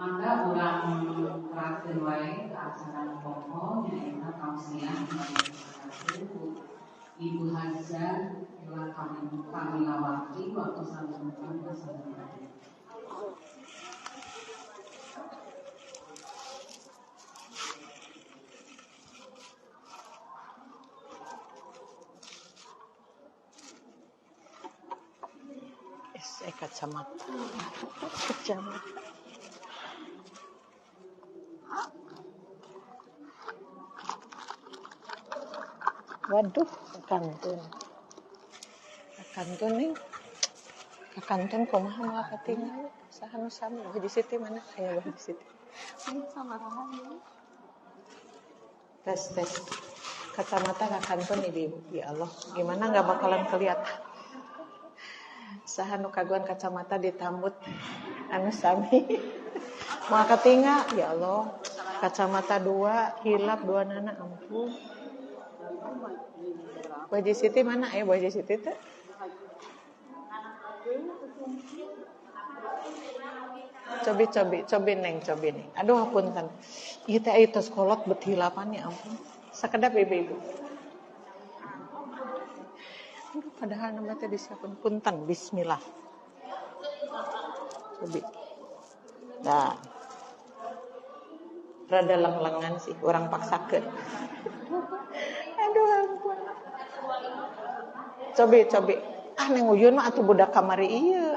Maka urang terakhir wae acara pokok nyaeta tausiah Ibu Hajah telah kami lawati waktu sambutan pasangan. Kacamata. Waduh, kantun nih. Kantun kumaha mah katingal. Saha nu sami di Siti mana? Aya di Siti. Sama rahan. Tes. Kacamata kantun ibu. Ya Allah, gimana enggak bakalan kelihatan. Saha nu kaguan kacamata ditambut anu sami. Moal katingal, ya Allah. Kacamata 2, hilap 2 nana ampun. Baji Siti mana? Baji Siti teh? Cobi neng. Aduh hapunten. Ieu teh aya tos kolot bet hilapan ya ampun. Sakedap ibu-ibu. Aduh padahal nama teh disiapkeun punten bismillah. Cobi. Nah. Rada leng-lengan sih urang paksakeun. Aduh ampun. Cobi. Neng Uyun mah atuh budak kamari ieu.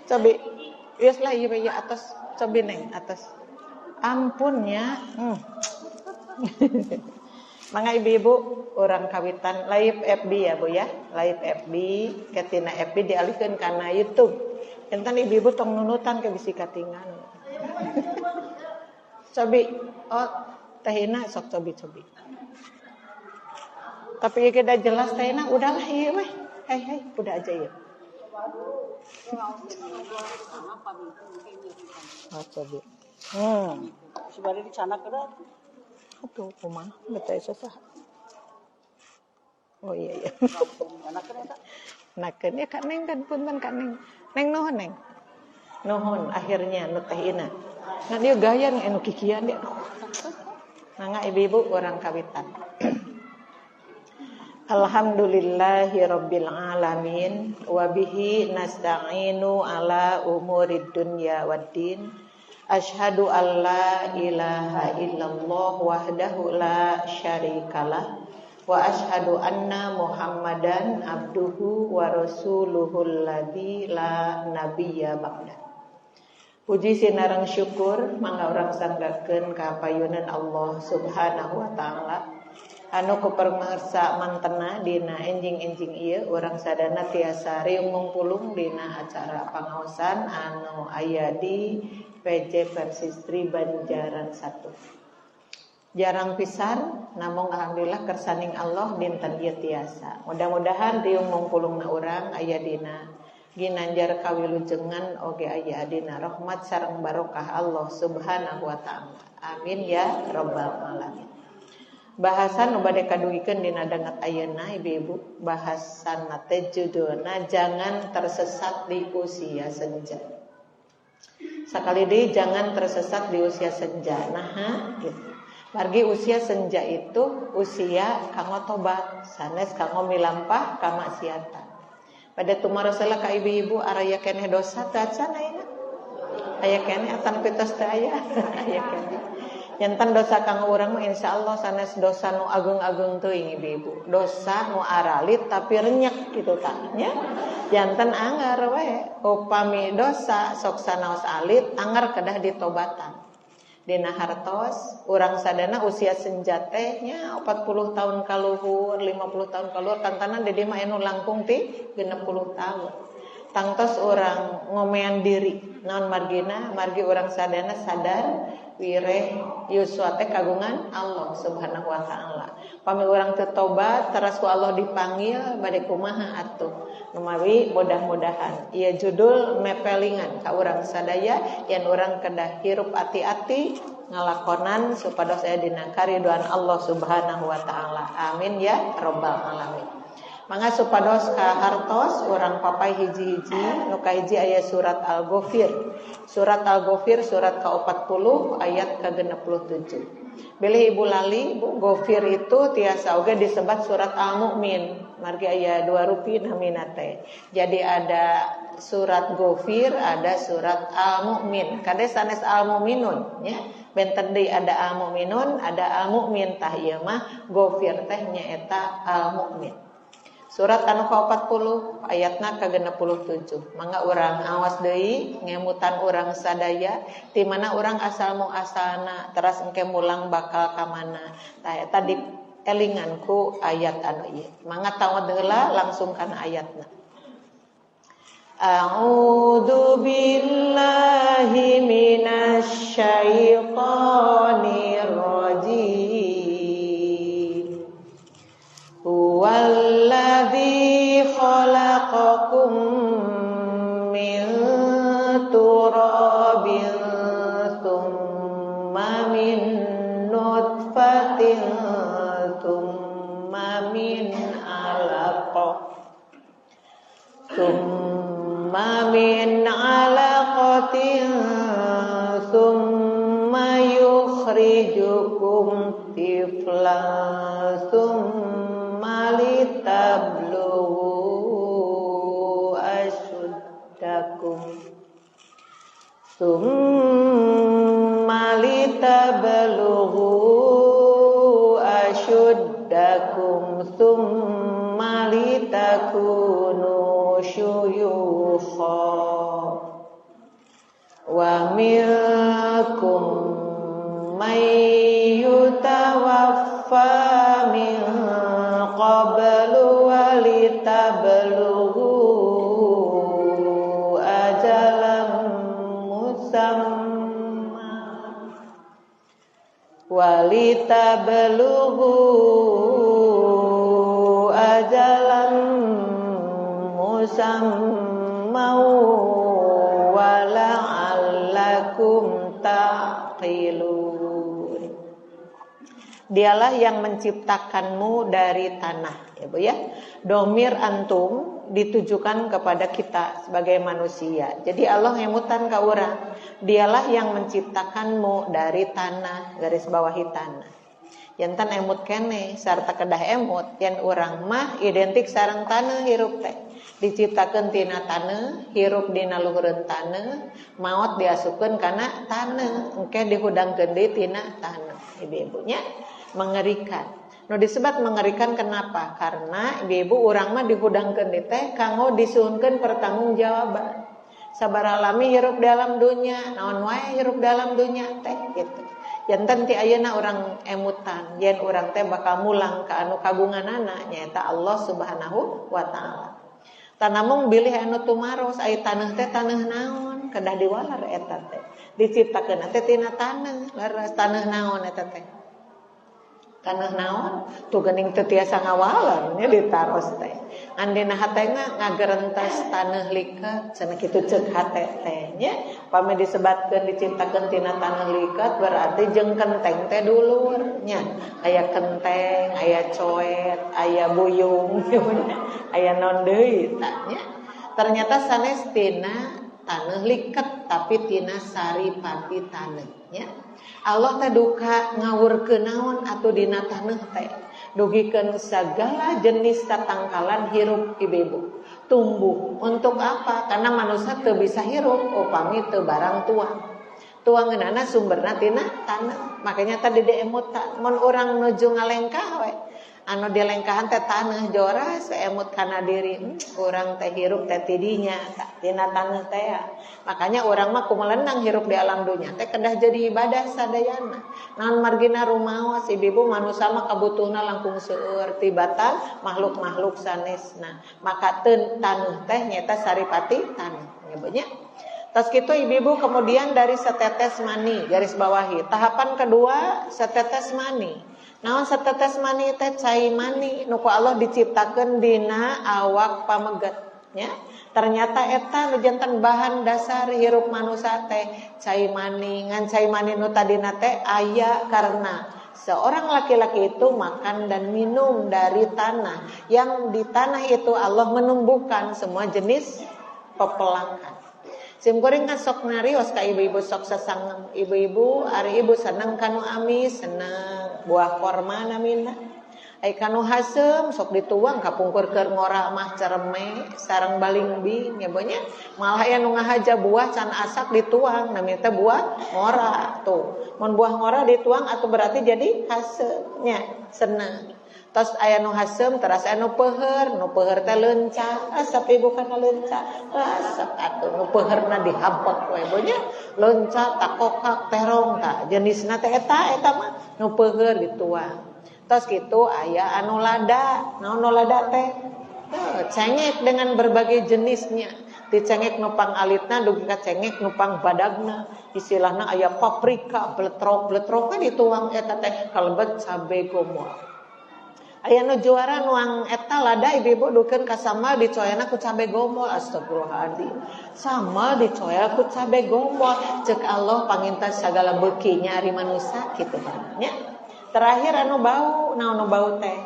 Cobi. Geus lah ieu atas. Cobi neng atas. Ampunnya. Mangga ibu-ibu urang kawitan live FB ya Bu ya. Live FB ketina FB dialihkeun kana YouTube. Entan ibu-ibu tong nunutan ke bisi katingan. Cobi. Oh, tehina sok cobi. Tapi ya kita jelas tehina udahlah ieu weh. Hai, udah aja ya. Oh, cobi. Sibari dicanak kada. Aduh, kumaha betah saha. Oh iya. Anak kada eta. Nakeun ya Kak Neng kan punten Kak Neng. Neng nuhun Neng. Nuhun akhirnya nu teh ina. Ngan ieu gaya anu kikian dia. Mangga ibu-ibu urang kawitan. Alhamdulillahirabbil alamin wa bihi nasta'inu ala umurid dunya waddin. Asyhadu an la ilaha illallah wahdahu la syarikalah wa asyhadu anna Muhammadan abduhu wa rasuluhul ladzi la nabiyya ba'da. Puji sinareng syukur mangga urang sanggakeun ka payunan Allah Subhanahu wa taala anu kuperngsa mantena dina enjing-enjing ieu urang sadana tiasa riung ngumpulung dina acara pangaosan anu aya di PJ Persistri Banjaran 1. Jarang pisan namun alhamdulillah kersaning Allah dinten ieu tiasa. Mudah-mudahan riung ngumpulungna urang aya dina ginanjar kawilujengan oge aya dina rahmat sareng barokah Allah Subhanahu wa taala. Amin ya rabbal alamin. Bahasan nu bade kadugikeun dina dangat ayeuna ibu-ibu, bahasanna teh judulna jangan tersesat di usia senja. Sakali deui jangan tersesat di usia senja. Nah, gitu. Margi usia senja itu usia kanggo tobat, sanes kanggo milampah ka maksiatan. Pada tumarosalah ka ibu-ibu araya keneh dosa teh cenah aya keneh atan pitos teh aya aya keneh. Jantan dosa kanggo urang mah insyaallah sanes dosa nu agung-agung teuing ibu-ibu. Dosa nu aralit tapi renyek kitu tah nya. Jantan anggar we upami dosa sok sanaos alit anggar kedah ditobatan. Dina hartos urang sadana usia senja teh nya 40 tahun kaluhur, 50 tahun kaluhur kantanan di dieu mah anu langkung ti 60 tahun. Tangtos urang ngomean diri naon margina margi urang sadana sadar wireh yuswa teh kagungan Allah Subhanahu wa taala. Pami urang teu tobat teras ku Allah dipanggil bade kumaha atuh. Numawi mudah-mudahan ieu judul mepelingan ka urang sadaya yen urang kedah hirup ati-ati ngalakonan supados aya dina kariduan Allah Subhanahu wa taala. Amin ya rabbal alamin. Mangga supados ka hartos urang papai hiji-hiji nu kahiji aya surat Al-Ghafir. Surat Al-Ghafir surat ke-40 ayat ke-67. Bilih ibu lali, Bu, Ghafir itu tiasa oge disebut surat Al-Mu'min. Margi aya 2 rupi namina teh. Jadi ada surat Ghafir, ada surat Al-Mu'min. Kade sanes Al-Mu'minun nya. Benten deui ada Al-Mu'minun, ada Al-Mu'min tah ieu mah Ghafir teh nyaeta Al-Mu'min. Surat anu ke-40 ayatna ke-67. Mangga urang awas deui ngemutan urang sadaya ti mana urang asal muasalna teras engke mulang bakal ka mana. Tah eta dielingan ku ayat anu ieu. Mangga taot heula langsung kana ayatna. A'udzu billahi minasy syaithanir rajim. Huwallazi khalaqakum min turabin tsumma min nutfatin tsumma min alaqah tsumma min alaqatin tsumma yukhrijukum tiflan litablugu asyuddakum summa litablugu asyuddakum summa litakunu syuyukha wa minkum may yutawaffa min qablu walitablugu ajalan musamma walitablugu ajalan musamma wala'allakum taqilun. Dialah yang menciptakanmu dari tanah, ya Bu ya. Domir antum ditujukan kepada kita sebagai manusia. Jadi Allah ngemutan ka urang. Dialah yang menciptakanmu dari tanah, garis bawahi tanah. Jantan emut kene sarta kedah emut yen urang mah identik sareng taneuh hirup teh. Diciptakeun tina taneuh, hirup dina luhureun taneuh, maot diasupkeun kana taneuh, engke dihudangkeun deui tina taneuh. Ibu-ibunya mengerikan. Nu disebut mengerikan kenapa? Karena ibu-ibu urang mah dihudangkeun deui teh kanggo disuhunkeun pertanggungjawaban. Sabaraha lami hirup di alam dunya, naon wae hirup di alam dunya teh gitu. Janten ti ayeuna urang emutan, yen urang teh bakal mulang ka anu kagunganana nyaeta Allah Subhanahu wa taala. Tanamung bilih anu tumaros ai taneuh teh taneuh naon? Kedah diwalar eta teh. Diciptakeun teh tina taneuh, leres taneuh naon eta teh? Taneuh naon? Tu geuning teu tiasa ngawalar nya ditaros teh. Andina hatena ngagerentas taneuh liket, cenah kitu ceuk hate teh nya. Pami disebatkeun diciptakeun tina taneuh liket berarti jeung kenteng teh dulur nya. Aya kenteng, aya coet, aya buyung, aya naon deui tah nya. Ternyata sanes tina taneuh liket tapi tina saripati taneuh nya. Allah teh duka ngawurkeun naon atuh dina taneuh teh. Dugikeun segala jenis tatangkalan hirup ibu-ibu. Tumbuh untuk apa? Karena manusia teu bisa hirup upami teu barang tuang. Tuangeunana sumberna tina taneuh. Makanya tadi diemutan mun urang nuju ngalengkah we. Anu dilengkahan teh taneuh jora seemut kana diri. Urang teh hirup teh tidinya tina taneuh teh. Makanya urang mah kumelenang hirup di alam dunya teh kedah jadi ibadah sadayana. Naon margina rumaos ibu-ibu manusia mah kabutuhna langkung seueur tibatan makhluk-makhluk sanesna. Maka taneuh teh nyaeta saripati taneuh. Nya tas kitu ibu-ibu kemudian dari setetes mani garis bawahi. Tahapan kedua setetes mani. Naon setetes mani teh cai mani nu ku Allah diciptakeun dina awak pameget nya. Ternyata eta nu janten bahan dasar hirup manusia teh cai mani. Ngan cai mani nu tadina teh aya karena seorang laki-laki itu makan dan minum dari tanah. Yang di tanah itu Allah menumbuhkan semua jenis pepelakan. Simkuring kan sok narios ka ibu-ibu sok sasangem. Ibu-ibu ari ibu seneng kanu amis, seneng buah korma namina. Ai kanu haseum sok dituang kapungkurkeun ngora mah cereme sareng balingbi nya bonya. Malah aya nu ngahaja buah can asak dituang namina teh buah ngora tuh. Mun buah ngora dituang atuh berarti jadi haseum nya seneng. Tos aya nu haseum teras aya nu peuheur teh leuncah. Asap ibu kana leuncah. Asap atuh nu peuheurna dihabek we bonya. Leuncah takokak terong tah jenisna teh eta mah nu peuheur dituang. Tos kitu aya anu lada. Naon nu lada teh? Cengek dengan berbagai jenisnya. Dicengek nupang alitna dugi ka cengek nupang badagna. Istilahna aya paprika, bletrok dituang eta teh kalebet cabe gomol. Aya nu juara nuang eta lada ibu-ibu dukeun ka sambal dicoyana ku cabe gombol. Astagfirullahaladzim. Sambal dicoya ku cabe gombol. Ceuk Allah pangintas sagala beukinya ari manusia kitu nya. Terakhir anu bau, naon nu bau teh?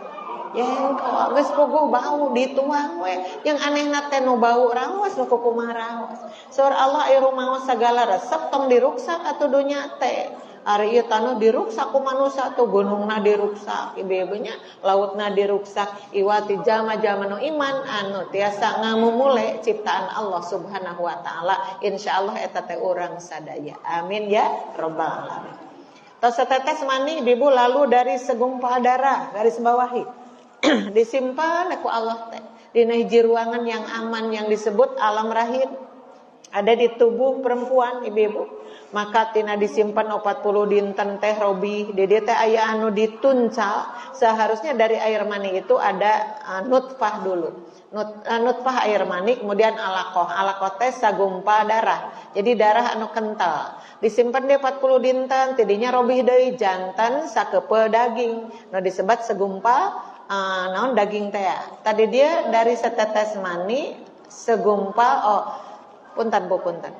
Yang geus puguh bau dituang we. Yang anehna teh nu bau raos nu kumaha raos. Saur Allah aya rumaos sagala resep tong diruksak atuh dunya teh. Ari ieu tanu diruksak ku manusia tuh gunungna diruksak, ibu-ibunya lautna diruksak, iwati jalma-jalma nu iman anu tiasa ngamumule ciptaan Allah Subhanahu wa taala. Insyaallah eta teh urang sadaya. Amin ya rabbal alamin. Tos setetes mani ibu lalu dari segumpal darah garis bawahi. Disimpan ku Allah teh dina hiji ruangan yang aman yang disebut alam rahim. Ada di tubuh perempuan ibu-ibu. Maka tina disimpan 40 dinten teh robi. Di dieu teh aya anu dituncal. Seharusnya dari air mani itu ada nutfah dulu. Nutfah air mani kemudian alaqah. Alaqah teh sagumpal darah. Jadi darah anu kental. Disimpan dia 40 dinten, tidinya robi deui jantan sakeupeu daging. Nu disebut segumpal naon daging teh. Tadi dia dari setetes mani segumpal punten.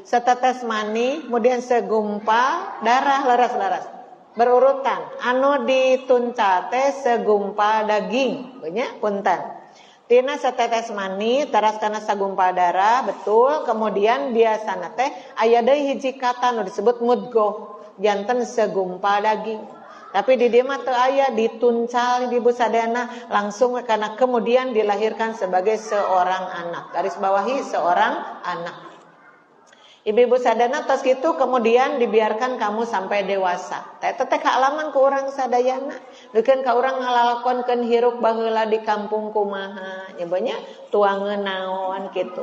Setetes mani, kemudian segumpal darah laras-laras. Berurutan. Anu dituncal teh segumpal daging, nya punten. tina satetes mani teras kana sagumpal darah betul. Kemudian biasana teh aya deui hiji kata nu disebut mudghah, janten segumpal daging. Tapi di dieu mah teu aya dituncal di busadana langsung karena kemudian dilahirkan sebagai seorang anak. Garis bawahi seorang anak. Ibu-ibu sadana tos gitu kemudian dibiarkan kamu sampai dewasa. Teh kaalaman ku urang sadayana. Deukeun ka urang ngalalakonkeun hirup baheula di kampung kumaha. Nyebanya tuangeun naon kitu.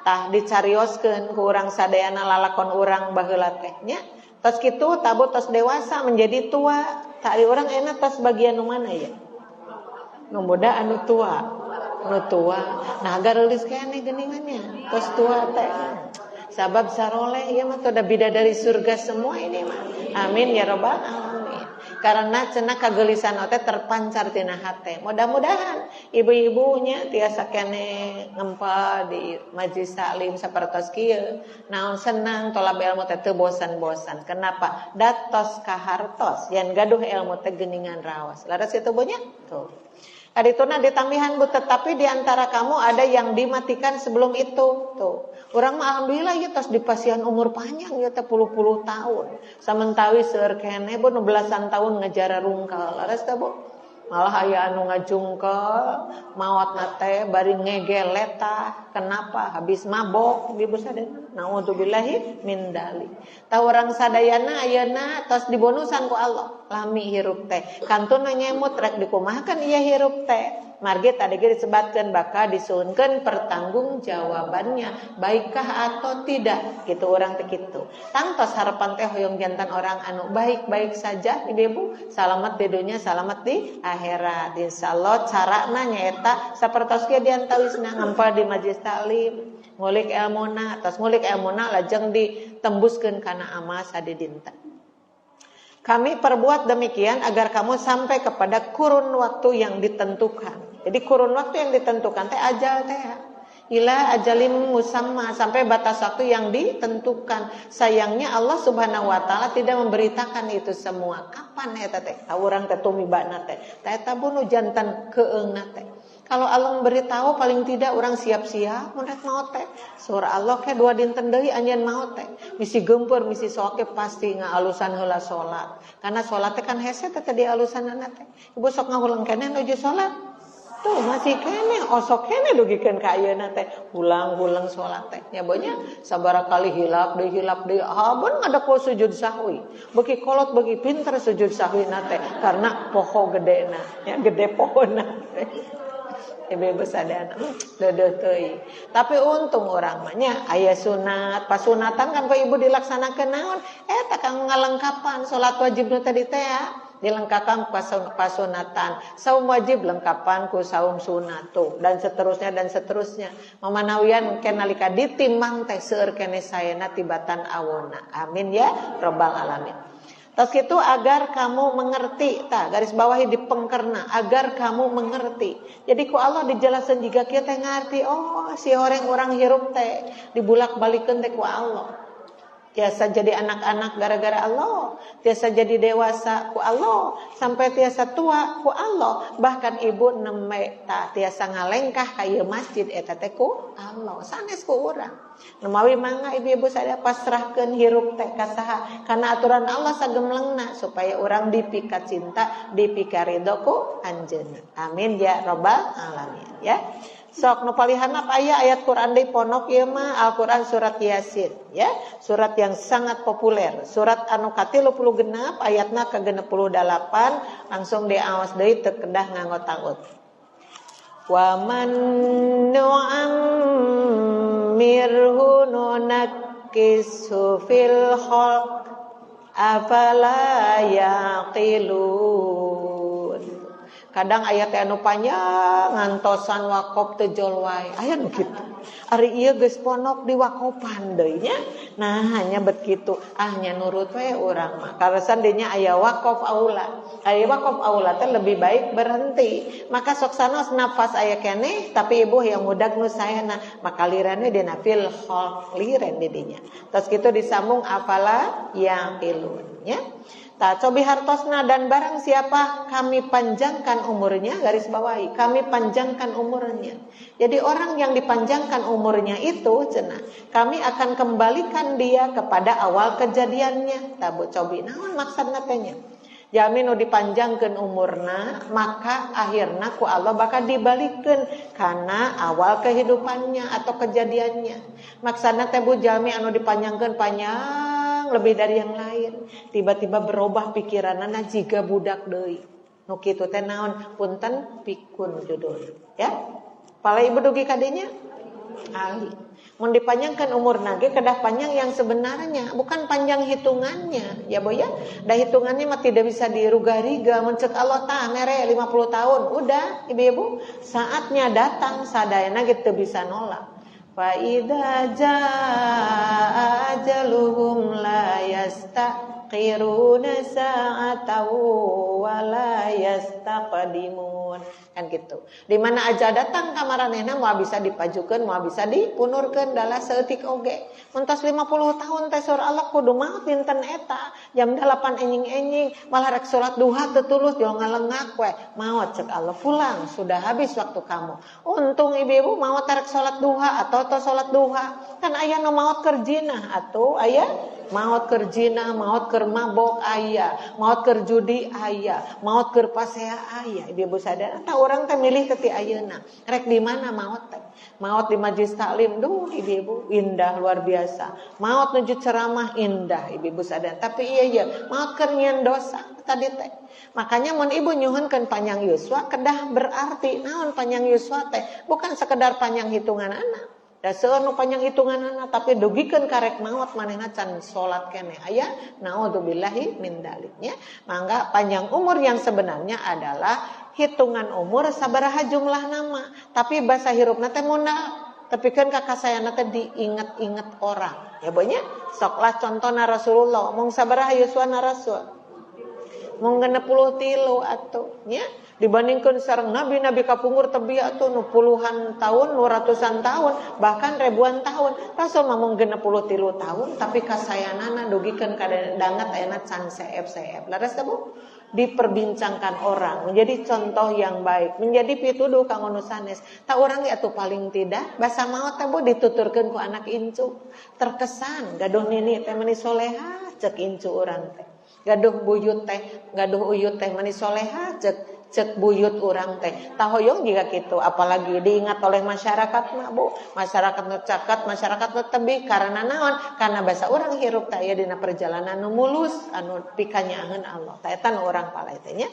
Tah dicarioskeun ku urang sadayana lalakon urang baheula teh nya. Tos kitu tabu tos dewasa menjadi tua. Tak ari urang enak tos bagian nu mana ya? Nu muda anu tua. Nu tua. Nah agar leulis keneh geuningannya. Tos tua teh. Sabab saroleh ya mah toda bidadari surga semua ini mah. Amin ya rabbal alamin. Karena cenah kageulisan teh terpancar tina hate. Mudah-mudahan ibu-ibunya tiasa kene ngempa di majelis taklim sapertos kieu. Naon senang tolab ilmu teh teu bosan-bosan. Kenapa? Datos ka hartos yen gaduh ilmu teh geuningan raos. Laras kitu bonya? Tuh. Adituna ditambihan bu, tetapi diantara kamu ada yang dimatikan sebelum itu. Tuh, orang mah alhamdulillah ya tos dipasihan umur panjang ya teh puluh-puluh tahun. Samentawi seueur keneh bu 16 tahun ngejar rungkal. Laras teh bu. Malah aya anu ngajungkel, maotna teh bari ngegelet tah. Kenapa? Habis mabok di busadana. Naudzubillahi min dzalik. Tah urang sadayana ayeuna tos dibonusan ku Allah. Lami hirup teh. Kantun nyemut rek dikumahakeun ieu hirup teh. Margi tadi disebutkan bakal disuunkeun pertanggungjawabannya baikkah atau tidak gitu orang teh kitu. Tangtos harapan teh hoyong jantan orang anu baik-baik saja ibu-ibu, selamat di dunia, selamat di akhirat. Insyaallah carana nyaeta sapertos kieu diantawisna ngampal di majelis taklim, ngulik ilmuna, tos ngulik ilmuna lajeng ditembuskeun kana amal sadedinten. Kami perbuat demikian agar kamu sampai kepada kurun waktu yang ditentukan. Jadi kurun waktu yang ditentukan teh ajal teh. Ila ajalim musamma, sampai batas waktu yang ditentukan. Sayangnya Allah Subhanahu wa taala tidak memberitakan itu semua. Kapan eta teh? Urang teh tumibana teh. Tah eta bunu janten keeungna teh. Kalau Allah memberitahu paling tidak orang siap-siap mun rek maot teh. Surah Allah ke 2 dinten deui anjeun maot teh. Misi gempeur, misi soke pasti ngaalusan heula salat. Karena salat teh kan hese teh di alusanana teh. Ibu sok ngahulang keneh nuju salat. Tuh masih kene, osok kene dugikeun ka ayeuna teh. Ulang-ulang salat teh. Nya bonya sabaraha kali hilap deui. Habeun ngadek sujud sahwi. Beuki kolot beuki pinter sujud sahwina teh karena poho gedena, nya gede pohonna. Ibu sadana dedeuh teuing. Tapi untung urang mah nya aya sunat, pasunatan kan ku ibu dilaksanakeun naon? Eta kang ngalengkapan salat wajib nu tadi teh dilengkapan pasunatan, saum wajib lengkapan ku saum sunat tuh dan seterusnya. Mamanawian mungkin nalika ditimbang teh seueur keneh saena tibatan awona. Amin ya rabbal alamin. Terus itu agar kamu mengerti, garis bawahi dipengkerna, agar kamu mengerti. Jadi ku Allah dijelaskan jika kita ngerti, oh si orang hirup teh dibulak-balikeun teh ku Allah. Tiasa jadi anak-anak gara-gara Allah, tiasa jadi dewasa ku Allah, sampai tiasa tua ku Allah. Bahkan ibu neme tiasa ngalengkah ka ieu masjid eta teh ku Allah. Sanes ku urang. Nemawi mangga ibu-ibu sadaya pasrahkeun hirup teh ka saha? Kana aturan Allah sagemlengna supaya urang dipika cinta, dipika ridho ku anjeunna. Amin ya rabbal alamin ya. Sok nu palihanap aya ayat Quran di ponok ieu mah Al-Qur'an surat Yasin ya, surat yang sangat populer, surat anu ka-30 genep ayatna ke-68 langsung diaos deui teu kedah nganggo taut. Wa man nu'ammirhu nunakkisu fil khalq afala yaqilun. Kadang ayat anu panjang ngantosan wakop teu jol wae. Aya nu kitu. Ari ieu geus ponok di wakopan deui nya. Nah, hanya begitu. Nya nurut wae urang mah. Karesan dinya aya wakaf aula. Aya wakaf aula teh lebih baik berhenti. Maka sok sanos nafas aya keneh tapi ibu yang mudag nu saena maka lirane dina fil khalq liren di dinya. Terus kitu disambung afala yaqilun. ya. Tak cobi hartosna dan barang siapa kami panjangkan umurnya, garis bawahi, kami panjangkan umurnya. Jadi orang yang dipanjangkan umurnya itu cenah, kami akan kembalikan dia kepada awal kejadiannya. Tabu cobi naon maksudna tanya. Jami nu dipanjangkeun umurna, maka akhirna ku Allah bakal dibalikeun kana awal kehidupannya atau kejadiannya. Maksudna teh bu jami anu dipanjangkeun panjang lebih dari yang lain, tiba-tiba berubah pikiranana jiga budak deui. Nu kitu teh naon? Punten pikun judul. Ya. Pala ibu dugi kadenya ahli. Mun dipanjangkan umur nage kedah panjang yang sebenarnya, bukan panjang hitungannya. Ya boy ya. Da hitungannya mah tidak bisa diruga-riga. Mun ceuk Allah tah mere 50 tahun, udah ibu-ibu, saatnya datang sadayana gitu bisa nolak. Fa idza jaa ajaluhum la yastaqiruna sa'atan wa la yastaqdimun. Kan gitu. Di mana aja datang ka maranehna moal bisa dipajukeun, moal bisa dipunurkeun dalam seeutik oge. Mun tos 50 tahun teh sur Allah kudu maot dinten eta, jam 8 enjing-enjing, malah rek salat duha teu tulus jo ngalengak we. Maot ceuk Allah, pulang, sudah habis waktu kamu. Untung ibu-ibu maot rek salat duha atau salat duha. Kan aya nu maot keur jinah atuh, aya maot keur jinah, maot keur mabok aya, maot keur judi aya, maot keur pasea aya. Ibu-ibu sadar tah urang teh milih teh ayeuna. Rek di mana maot teh? Maot di majelis taklim, duh ibu-ibu indah luar biasa. Maot nuju ceramah indah ibu-ibu sadar. Tapi iya maot keur nyieun dosa tadi teh. Makanya mun ibu nyuhunkeun panjang yuswa kedah berarti naon panjang yuswa teh? Bukan sekedar panjang hitungan anak. Da seueur nu panjang hitunganna tapi dugikeun karek maot manehna can salat keneh aya naudzubillahi min daliknya. Mangga panjang umur yang sebenarnya adalah hitungan umur sabaraha jumlah nama, tapi basa hirupna teh muna tepikeun ka kasayana teh diinget-inget orang. Ya bonya soklah contohna Rasulullah mung sabaraha yuswana Rasul. Mung 63 atuh nya. Dibandingkan sareng nabi-nabi kapungkur tebi atuh nu puluhan tahun, nu ratusan tahun, bahkan ribuan tahun. Rasul mah mung 63 tahun tapi kasayanana dugikeun ka danget ayeuna can seep-seep. Laras teh Bu? Diperbincangkan orang, menjadi contoh yang baik, menjadi pituduh kanggo nu sanes. Ta urang ge atuh paling tidak basa maot teh Bu dituturkeun ku anak incu. Terkesan gaduh nini teh meni soleha ceuk incu urang teh. Gaduh buyut teh, gaduh uyut teh meni soleha cek buyut urang teh. Tahoyong juga gitu, apalagi diingat oleh masyarakat mah Bu. Masyarakat nu caket, masyarakat nu tebih karena naon? Karena basa urang hirup teh aya dina perjalanan nu mulus anu pikanyaeun Allah. Tah eta nu urang paleh teh nya.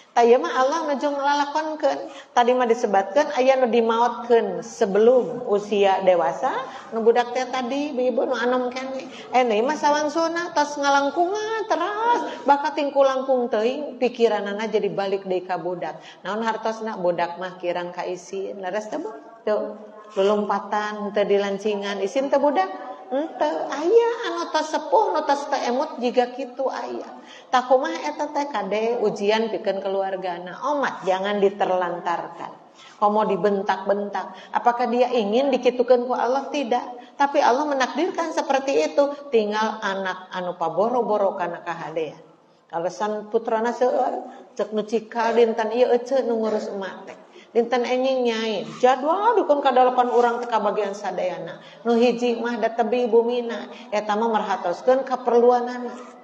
Tah ieu mah Allah nuju nglalakonkeun. Tadi mah disebutkeun aya nu dimaotkeun sebelum usia dewasa, nu budak teh tadi ibu nu anom keneh. Deui mah sawangsuna tos ngalangkungan teras bakat tingku langkung teuing pikiranana jadi balik deui ka budak. Naon hartosna budak mah kirang kaisin. Laras teh Bu? Tuh, lulumpatan teu dilancingan isin teh budak. Henteu aya anu tos sepuh nu tos teu emut jiga kitu aya. Tah kumaha eta teh kade ujian pikeun keluargana. Omat jangan diterlantarkan. Komo dibentak-bentak. Apakah dia ingin dikitukeun ku Allah? Tidak. Tapi Allah menakdirkan seperti itu. Tinggal anak anu paboro-boro kana kahadean. Kalesan putrana seueur ceuk nu cikal dinten ieu ece nu ngurus emak teh. Dinten enjing nyai jadwal dukun ka 8 urang teh ka bagian sadayana. Nu hiji mah da tebi bumina eta mah merhatoskeun kaperluanana.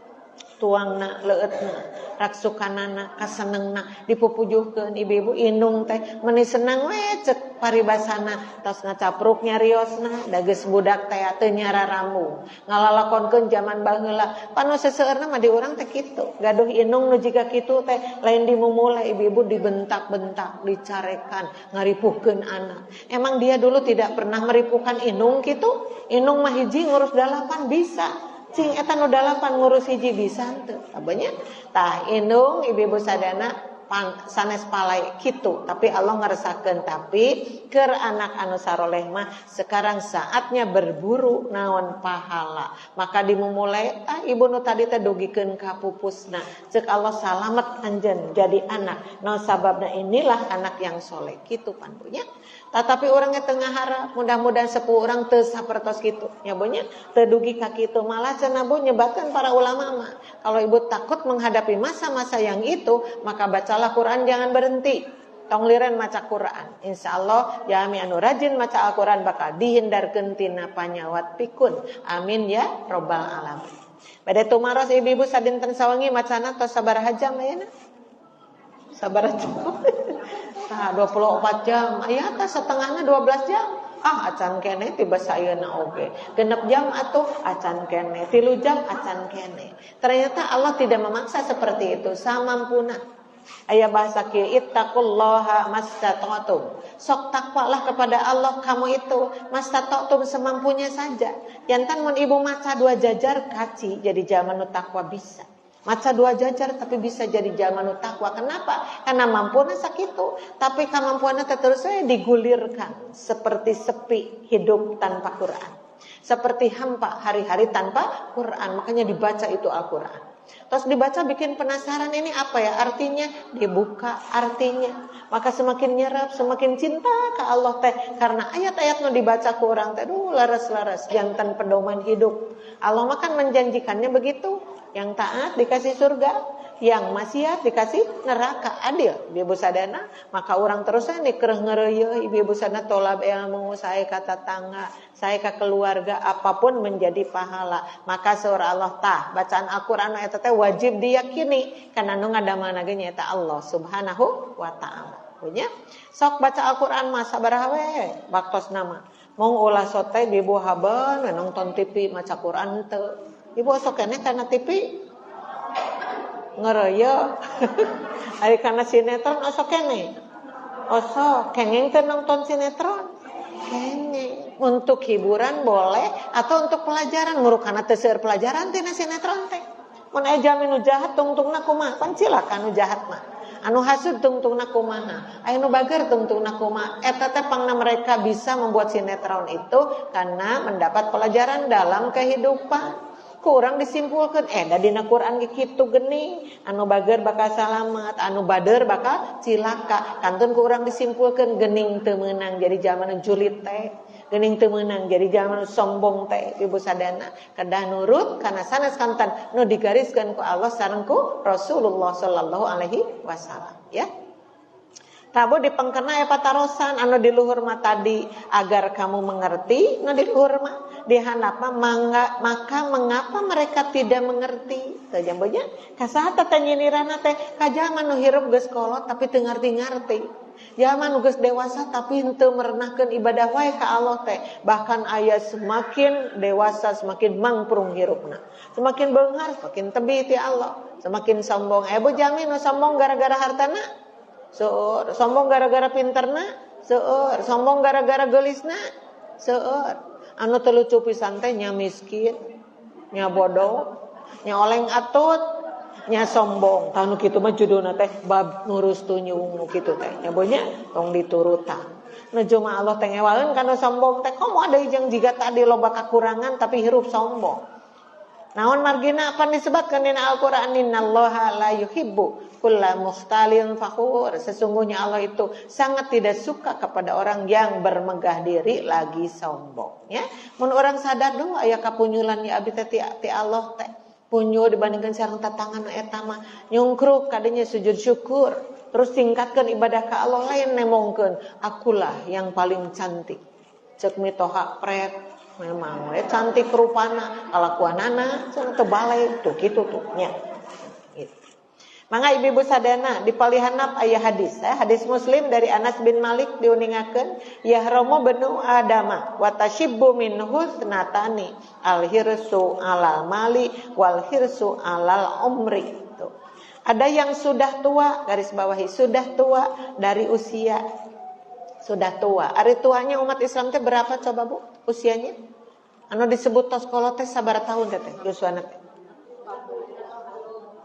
Tuangna, leueutna, raksukanana, kasenengna dipupujuhkeun ibu-ibu indung teh meuni senang we ceuk paribasana tos ngacapruk nyariosna da geus budak teh teu nyara rambu ngalalakonkeun zaman baheula panu seseueurna mah di urang teh kitu gaduh indung nu jiga kitu teh lain dimumule ibu-ibu dibentak-bentak dicarekan ngaripuhkeun anak. Emang dia dulu tidak pernah meripuhkan indung kitu? Indung mah hiji ngurus 8 bisa. Cing eta nu 8 ngurus hiji bisa teu. Abanya tah indung ibu-ibu sadana sanes palai kitu, tapi Allah ngeresakeun tapi keur anak anu saroleh mah sekarang saatnya berburu naon pahala. Maka dimulai ibu nu tadi teh dugikeun ka pupusna ceuk Allah salamet anjeun jadi anak. Nah sababna inilah anak yang soleh kitu pandunya. Tetapi orangnya tengah harap mudah-mudahan sepuh orang teu sapertos kitu nya Bu nya teu dugi ka kitu malah cenah Bu nyebatkeun para ulama mah kalau ibu takut menghadapi masa-masa yang itu maka bacalah Quran jangan berhenti. Tong liren maca Quran. Insyaallah jami anu rajin maca Al-Quran bakal dihindarkeun tina panyawat pikun. Amin ya robbal alamin. Bade tumaros ibu-ibu sadinten sawengi macana tos sabaraha jam ayeuna? Sabaraha jam? Tah 24 jam. Aya tah setengahna 12 jam. Acan kene tiba sayeuna oge. Genep jam atuh acan kene. 3 jam acan kene. Ternyata Allah tidak memaksa seperti itu, samampuna. Aya bahasa kieu ittaqullaha mastata'tum. Sok takwalah kepada Allah kamu itu mastata'tum semampunya saja. Yantan mun ibu maca 2 jajar kaci jadi zaman nu takwa bisa. Maca 2 jajar tapi bisa jadi zaman nu takwa. Kenapa? Karena mampuna sakitu, tapi kamampuanna teh terus digulirkan seperti sepi hidup tanpa Quran. Seperti hampa hari-hari tanpa Quran, makanya dibaca itu Al-Quran. Terus dibaca bikin penasaran ini apa ya artinya, dibuka artinya. Maka semakin nyerap, semakin cinta ke Allah teh karena ayat-ayat nu dibaca ku urang teh laras-laras jantan pedoman hidup. Allah makan menjanjikannya begitu. Yang taat dikasih surga, yang maksiat dikasih neraka. Adil ibu sadana. Maka orang terus nih kereh ngereuyeun ibu sadana tolab ilmu, saya ka tetangga, saya ka keluarga, apapun menjadi pahala. Maka surah Allah tah bacaan Al-Qur'an eta teh wajib diyakini karena nu ngadamana ge nyaeta Allah Subhanahu wa taala. Punya sok baca Al-Qur'an mah sabaraha we baktos nama. Mong ulah sote ibu haban nonton TV maca Quran teu. Ibu sok kene karena TV ngereuyeun. Ari kana sinetron osok kene. Osok kenging teu nonton sinetron. Kenging untuk hiburan boleh atau untuk pelajaran ngurukana teu seueur pelajaran tina sinetron teh. Mun aya jami nu jahat tungtungna kumaha? Pan cilaka nu jahat mah. Anu hasud tungtungna kumaha? Aya nu bager tungtungna kumaha? Eta teh pangna mereka bisa membuat sinetron itu karena mendapat pelajaran dalam kehidupan. Kurang disimpulkan da dina Quran ge kitu geuning, anu bager bakal salamet, anu bader bakal cilaka. Kantun kurang disimpulkan geuning teu meunang jadi zaman julid teh, geuning teu meunang jadi zaman sombong teh. Ibu sadana kedah nurut kana sanes kantan nu digariskeun ku Allah sareng ku Rasulullah sallallahu alaihi wasallam ya. Tabu dipengkena ya patarosan anu di luhur mah tadi agar kamu mengerti, nu di luhur mah di handap maka mengapa mereka tidak mengerti? Teu jambonya kasaha teh nyinirana teh ka zaman nu hirup geus kolot tapi teu ngarti-ngarti. Zaman nu geus dewasa tapi henteu merenahkeun ibadah wae ka Allah teh. Bahkan aya semakin dewasa semakin mangprung hirupna. Semakin beunghar semakin tebih ti Allah, semakin sombong. Bu jami nu sombong gara-gara hartana? Seueur, sombong gara-gara pinterna, seueur, sombong gara-gara geulisna, seueur. Anu teu lucu pisan teh nya miskin, nya bodoh, nya oleng atut, nya sombong. Tah nu kitu mah judulna teh bab nurus tunyung nu kitu teh. Nya bonya tong diturutan. Nuju mah Allah teh ngewaeun kana sombong teh komo ada jeung jiga tadi loba kakurangan tapi hirup sombong. Naon margina apa disebutkan dina Al-Qur'an innallaha la yuhibbu kulla mukhtalin fakhur. Sesungguhnya Allah itu sangat tidak suka kepada orang yang bermegah diri lagi sombong ya. Mun orang sadar dong aya kapunyulan ya abdi teh ti Allah teh. Punyu dibandingkan sareng tatangga nu eta mah nyungkruk kadinya sujud syukur. Terus tingkatkan ibadah ka Allah lain nemongkeun akulah yang paling cantik. Cek mitoha pret memang cantik rupana kalakuanana cenah teu bale tuh kitu tuh nya gitu. Mangga ibu-ibu sadana di palihanap aya hadis hadis Muslim dari Anas bin Malik diuningakeun yahromu benu adama wa tashibbu min husnatani al hirsu alal mali wal hirsu alal umri. Tuh. Ada yang sudah tua, garis bawahi sudah tua dari usia. Sudah tua. Ari tuanya umat Islam teh berapa coba Bu usianya? Anu disebut tos kolot teh sabaraha tahun teh Yuswana teh?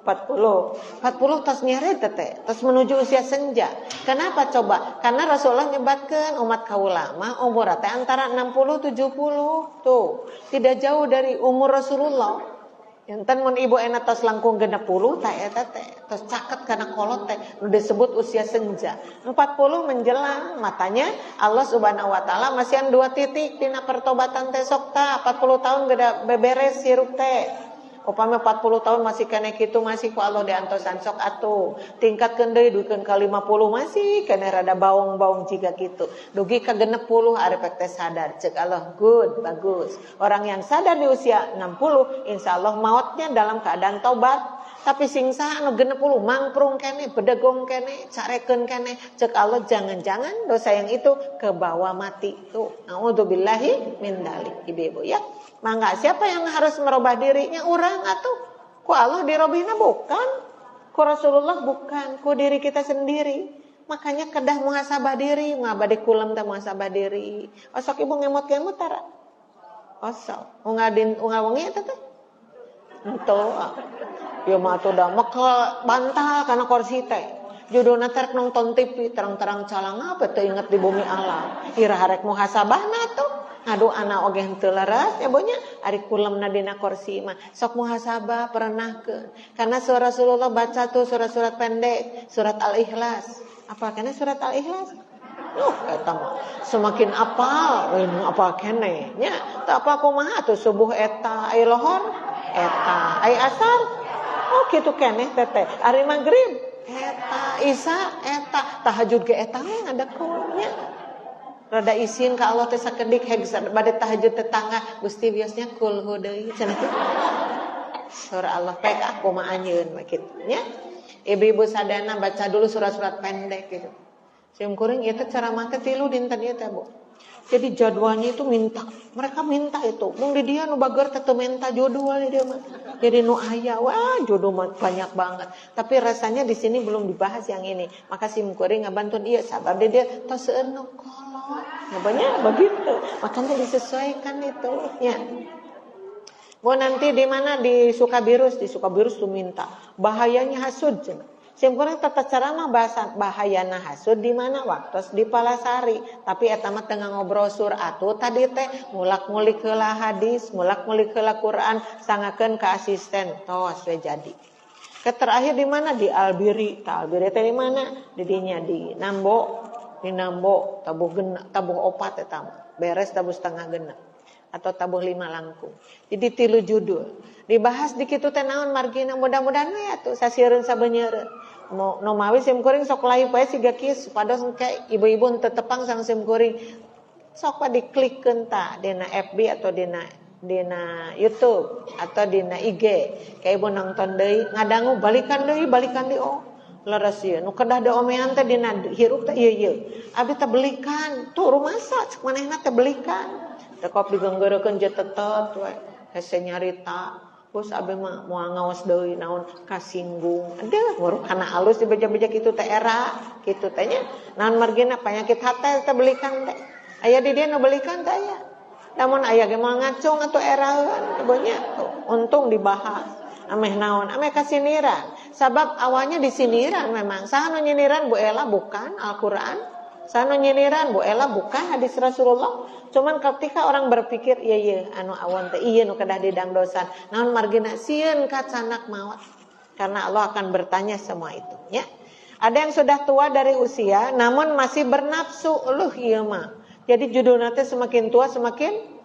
40 tos nyeret teh, tos menuju usia senja. Kenapa coba? Karena Rasulullah nyebatkan umat kaula mah umur teh antara 60 70. Tuh, tidak jauh dari umur Rasulullah. Enten mun ibu enak tos langkung 60 tah eta teh tos caket kana kolot teh nu disebut usia senja. 40 menjelang matanya Allah Subhanahu wa taala masihan 2 titik dina pertobatan teh sok tah 40 tahun geda beberes hirup teh. Upama 40 tahun masih kena kitu masih ku Allah diantosan sok atuh tingkatkeun deui duikeun ka 50 masih kena rada baung-baung jiga kitu dugi ka 60 arep teh sadar ceuk Allah good bagus orang yang sadar di usia 60 insyaallah mautnya dalam keadaan taubat tapi sing saha anu 60 mangprung kene bedegong kene carekeun kene ceuk Allah jangan-jangan dosa yang itu ke bawah mati tuh naudzubillahi min dzalik ibu-ibu ya. Mangga siapa yang harus merubah dirinya orang atuh ku Allah dirobihna bukan ku Rasulullah bukan ku diri kita sendiri makanya kedah muhasabah diri ngabade kulam teh muhasabah diri osok ibu ngemot-ngemot tara osok ungadin wengi eta teh ento ieu mah atuh da mekel bantal kana kursi teh judulna teh nonton TV terang-terang calang apa teu inget di bumi alam ira harek muhasabahna tuh ngadu anak oge henteu leres ya bonya ari kulemna dina kursi mah sok muhasabah perenahkeun karena Rasulullah baca tuh surat-surat pendek surat Al-Ikhlas apa kene surat Al-Ikhlas eta mah semakin apal apal kene nya teu apal kumaha tuh subuh eta ai lohor eta ai asar oh kitu keneh teteh ari magrib eta isya eta tahajud ge eta we ngadeknya rada isin ka Allah teh sakedik heg bade tahajud tetangga Gusti biasnya kulhu deui cenah kitu. Surah Allah pek aku mah anjeun mah kitu nya. Ibu-ibu sadana baca dulu surat-surat pendek gitu. Sim kuring ieu teh ceramah teh 3 dinten ieu teh Bu. Jadi jadwalnya itu mereka minta itu. Mung di dia nu bager teh teu minta judul di dia mah. Jadi nu aya wah judul mah banyak banget. Tapi rasanya di sini belum dibahas yang ini. Maka sim kuring ngabantun ieu sabar di dia tos seueun nu kolot. Nah, banyak begitu. Makanya disesuaikan itu ya. Mau nanti di mana di Sukabirus tuh minta bahayanya hasud cenah. Sim kuring tata ceramah bahasa bahayana hasud di mana waktu di Palasari tapi eta mah tengah ngobrol sur atuh tadi teh mulak-mulik heula hadis mulak-mulik heula Quran sangakeun ka asisten tos we jadi ke terakhir di mana di Albiri teh di mana di dinya di Nambo tabuh opat eta mah beres tabuh setengah genep atau tabuh 5 langkung jadi 3 judul dibahas di kitu teh naon margina mudah-mudahan we atuh sasiereun sabeunyereun no mawi sim kuring sok live bae siga kieu supados engke ibu-ibu teu tepang sang sim kuring sok pa diklikeun ta dina FB atau dina YouTube atau dina IG kayak ibu nonton deui ngadangu balikan deui oh leres ieu nu kedah diomean teh dina hirup teh ieu abdi teh belikan tuh rumasa cek manehna teh belikan teh kop digenggeurekeun je tetet we hese nyarita bos abe mah moal ngaos deui naon kasinggung aduh nguruk kana alus dibeja-beja kitu teh era kitu teh nya naon margina penyakit hate teh belikan teh aya di dieu nu belikan teh aya lamun aya ge moal ngacung atuh eraeun bonya untung dibahas ameh naon ameh kasiniran sabab awalnya disiniran memang saha nu nyiniran Bu Ella bukan Al-Qur'an saha nu nyiniran Bu Ella bukan hadis Rasulullah cuman ketika orang berpikir iya anu awan teh ieu nu kedah didangdosan naon margina sieun ka canak maot karena Allah akan bertanya semua itu ya ada yang sudah tua dari usia namun masih bernafsu ieu mah jadi judulna teh semakin tua semakin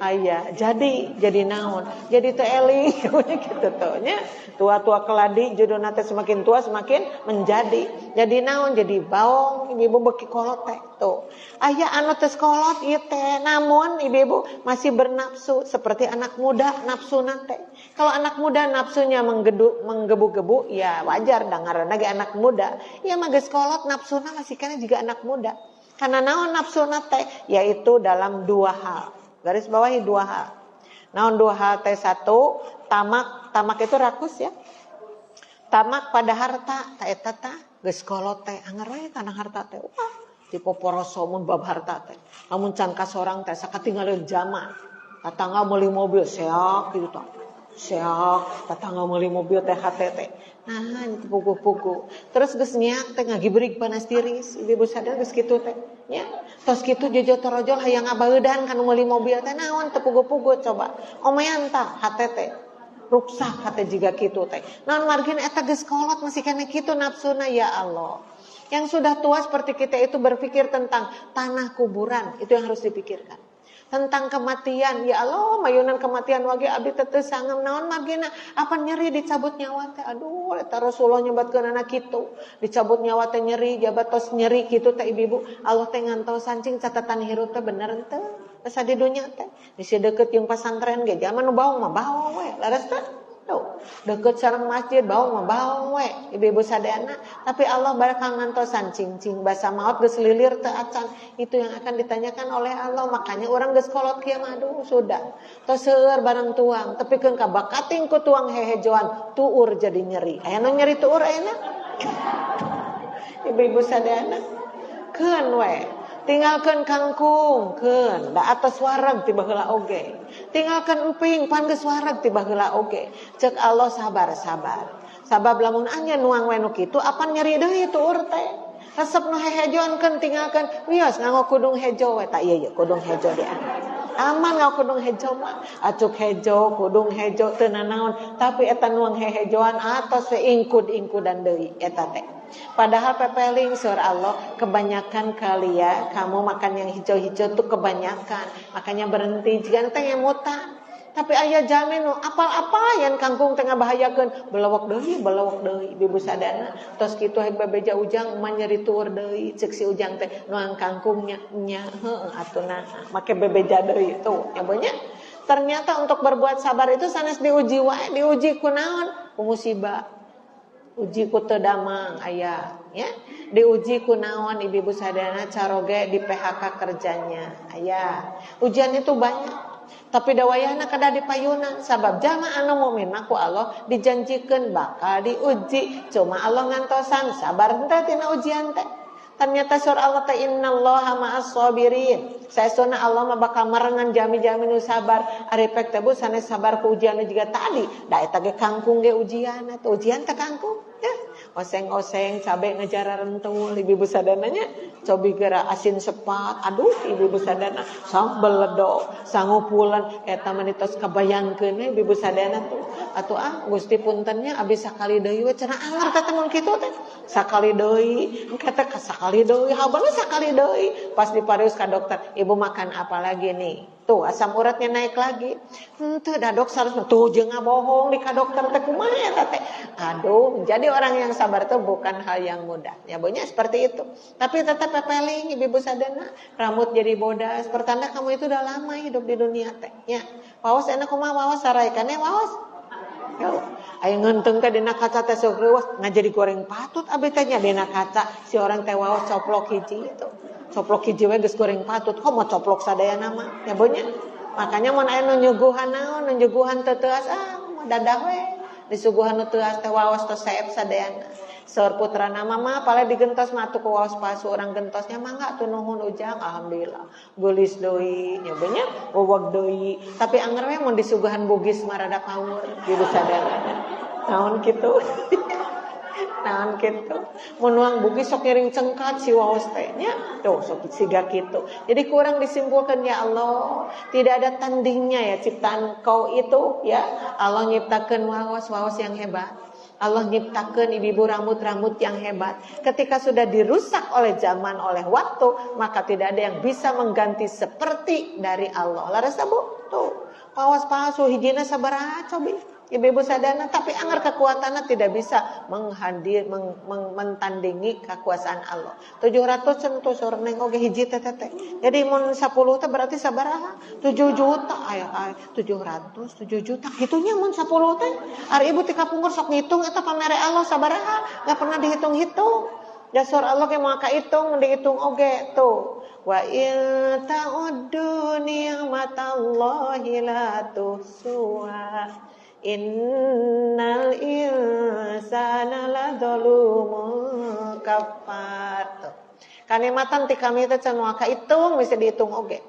aya jadi naon jadi teu eling gitu tuh nya tua-tua keladi judulna teh semakin tua semakin menjadi jadi naon jadi baong ibu beki kolot teh tuh aya anu teu kolot ieu teh namun ibu masih bernafsu seperti anak muda nafsuna teh kalau anak muda nafsunya menggebu-gebu ya wajar da ngaranna ge anak muda ya mah geus kolot nafsuna masih kana juga anak muda karena naon nafsuna teh yaitu dalam 2 hal garis bawahi 2 hal. Naon 2 hal teh 1, tamak itu rakus ya. Tamak pada harta, ta eta tah geus kolot teh anger we kana harta teh. Wah, dipoporoso mun bab harta teh. Lamun can ka sorang teh sakatinggalieun zaman. Tatangga meuli mobil seak kitu tah. Siak, tatangga meuli mobil teh HTT. Nah, itu pugu-pugu. Terus geus nyeak teh ngagibrig panas tiris. Ibu sadar geus kitu teh. Nya. Tos kitu jojo torojol hayang abaeudan kanu meuli mobil teh naon teu pugu-pugu coba. Omean tah HTT. Ruksak hate jiga kitu teh. Naon margin eta geus kolot masih kene kitu nafsuna ya Allah. Yang sudah tua seperti kita itu berpikir tentang tanah kuburan, itu yang harus dipikirkan. Tentang kematian, ya Allah, mayunan kematian wage abdi teu sangem naon margina, apa nyeri dicabut nyawa teh. Aduh, eta Rasulullah nyebatkeun anak kitu. Dicabut nyawa teh nyeri, jabat tos nyeri kitu teh ibu-ibu. Allah teh ngantau sancing catatan hirup teh bener teu. Asa di dunya teh. Di deukeut jeung pasantren ge zaman nu baong mah baong we. Laras teh tuh, deket sareng masjid baong mah baong we ibu-ibu sadayana, tapi Allah bakal ngantosan cing-cing basa maot geus lilir teu acan. Itu yang akan ditanyakan oleh Allah. Makanya orang geus kolot kieu mah aduh sudah tos seueur bareng tuang tepikeun ka bakating ku tuang hehejoan tuur jadi nyeri. Aya nu nyeri tuur ayeuna ibu-ibu sadayana keun we tinggalkan kangkung keun da atas wareg tiba heula oge, tinggalkan emping pan geus wareg tiba heula oge. Ceuk Allah sabar sabab lamun anya nuang we nu kitu apan nyeri deui tuur teh. Resep nu hehejoankeun tinggalkan wios nganggo kudung hejo we. Tah ieu kudung hejo dia aman nganggo kudung hejo mah acuk hejo kudung hejo teu nanaon, tapi eta nuang hehejoan atos ingkud-ingkudan deui eta teh. Padahal pepeling sur Allah, kebanyakan kali ya kamu makan yang hijau-hijau tuh kebanyakan, makanya berhenti jangan teh muta. Tapi aya jamin nu apal-apal yang kangkung tengah bahayakeun belewek deui ibu sadana. Tos kitu hayang bebeja ujang mah nyeri tuur deui ceuk si ujang teh nuang kangkungnya nya heueuh atuna make bebeja deui tuh nya bonya. Ternyata untuk berbuat sabar itu sanes diuji wae, diuji ku naon? Ku musibah. Uji ku teu damang aya ya, diuji ku naon ibu-ibu sadana caroge di PHK kerjanya aya. Ujian itu banyak, tapi dawayahna kada dipayunan sabab jamaah anu mukmin mah ku Allah dijanjikeun bakal diuji, cuma Allah ngantosan sabar henteu tina ujian teh. Ternyata surah Allah ta innallaha ma'as sabirin. Saestuna Allah mah bakal merengan jami-jami nu sabar. Ari pek teh bu sanes sabar ku ujian juga tadi. Da eta ge kangkung ge ujian atuh. Ujian teh kangkung. Ya. Oseng-oseng cabe ngejar rentul ibu-ibu sadananya. Cobi geura asin sepat. Aduh ibu-ibu sadana sang beledo, sangupulan eta manitos kabayangkeun we ibu-ibu sadana tuh. Atuh Gusti puntennya abis sakali deui we cenah anger teh mun kitu teh. Sakali deui, engke teh sakali deui, habeuna sakali deui. Pas diparius ka dokter, ibu makan apa lagi nih? Tuh asam uratnya naik lagi. Henteu da dok sareng tuh jeung ngabohong di ka dokter teh kumaha eta teh. Aduh, jadi orang yang sabar tuh bukan hal yang mudah. Ya bonya seperti itu. Tapi tetap pepeling ibu sadana, rambut jadi bodas. Pertanda kamu itu udah lama hidup di dunia teh. Ya. Waos enak kumaha waos saraikan ya waos. Yo, aya ngeunteng ka dina kaca teh sok reuwas ngajadi goreng patut abdi teh nya dina kaca si orang teh waos coplok hiji itu. Coplok hiji we geus goreng patut, kok mau coplok sadayana mah. Ya bonya. Makanya mun aya nu nyuguhan naon, nu nyuguhan teu teuas dadah we. Disuguhan nu teuas teh waos teh saep sadayana. Saur putrana mah pale digentos mah atuh ku waos palsu orang gentosnya mah enggak tuh nuhun ujang alhamdulillah. Geulis deui nya bener weweg deui. Tapi anger we mun disuguhan bugis mah rada kaur gitu sadana. Naon kitu. Naon kitu. Mun nuang bugis sok ngiring cengkat si waos teh nya. Tuh sok siga kitu. Jadi kurang disimpulkan ya Allah, tidak ada tandingnya ya ciptaan kau itu ya. Allah nyiptakeun waos-waos yang hebat. Allah nyiptakan ibu-ibu rambut-rambut yang hebat. Ketika sudah dirusak oleh zaman, oleh waktu, maka tidak ada yang bisa mengganti seperti dari Allah. Laras bu, tuh, pawas palsu hijina sabaraha cobi. Ibu-ibu sadana, tapi anger kekuatannya tidak bisa mentandingi kekuasaan Allah. 700 centu sorang neng oge hiji teh. Jadi mun 10 teh berarti sabaraha? 7 juta. Aya 700, 7 juta. Hitunya mun 10 teh. Ari ibu tika pungur sok ngitung eta pamere Allah sabaraha? Enggak pernah dihitung-hitung. Dasar Allah ge moal kahitung, dihitung oge tuh. Wa in ta'uddu ni'matallahi la tuhsuha. Innal insana ladzalumun kafar. Kanikmatan ti kami teh can moal kahitung bisa dihitung oge.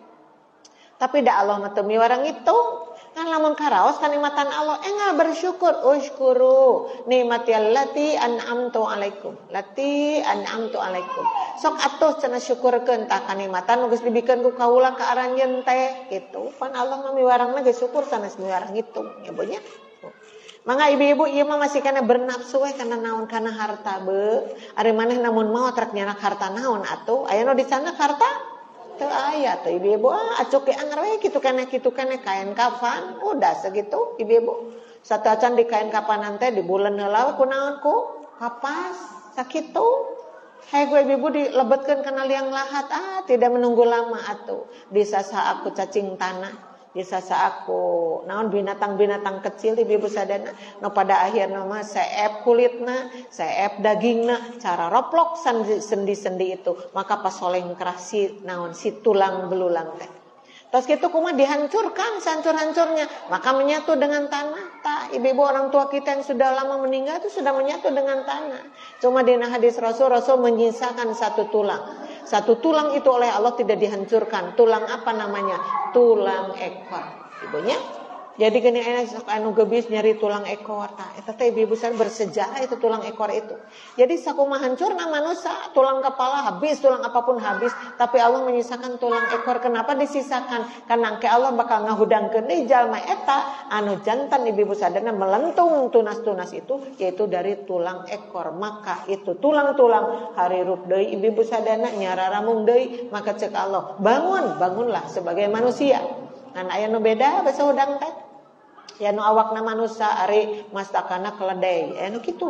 Tapi da Allah mah teu miwarang hitung. Kan lamun karaos kanikmatan Allah, enggak bersyukur. Usykuru nikmatallati an'amtu alaikum. Lati an'amtu alaikum. Sok atuh cenah syukurkeun tah kanikmatan geus dibikeun ku kaula ka aranjeun teh gitu. Pan Allah mah miwarangna geus syukur sanes miwarang hitung ya bonya. Mangga ibu-ibu ieu mah masih kana bernapsu we kana naon kana harta be. Ari maneh namun maot rek nyanak harta naon atuh? Aya nu dicanak harta? Teu aya tuh ibu-ibu acuk ge anger we kitu keneh kain kafan udah segitu ibu-ibu satacan di kain kapanan teh di bulan heula kunaon ku kapas sakitu hae gue ibu-ibu dilebetkeun kana liang lahat tidak menunggu lama atuh disasa aku cacing tanah disasa aku naon binatang-binatang kecil ibu-ibu sadana no pada akhirna mah seep kulitna seep dagingna cara roplok sendi-sendi itu maka pas soleng kerasi naon si tulang belulang teh terus gitu kumaha dihancurkan sehancur-hancurnya maka menyatu dengan tanah ibu-ibu orang tua kita yang sudah lama meninggal itu sudah menyatu dengan tanah cuma di hadis Rasul menyisakan satu tulang itu oleh Allah tidak dihancurkan. Tulang apa namanya? Tulang ekor. Ibunya. Jadi gini enak anu gebis nyari tulang ekor tah. Eta teh ibu-ibu san bersejarah itu tulang ekor itu. Jadi sakumaha hancurna manusia, tulang kepala habis, tulang apapun habis, tapi Allah menyisakan tulang ekor. Kenapa disisakan? Karena ke Allah bakal ngahudangkeun deui jalma eta anu jantan ibu-ibu sadana melentung tunas-tunas itu yaitu dari tulang ekor. Maka itu tulang-tulang harirup deui ibu-ibu sadana nyararamung deui, maka cek Allah, bangunlah sebagai manusia. Ngan aya nu beda basa hudang teh. Ya nu awakna manusia ari mastakana keledai, anu kitu.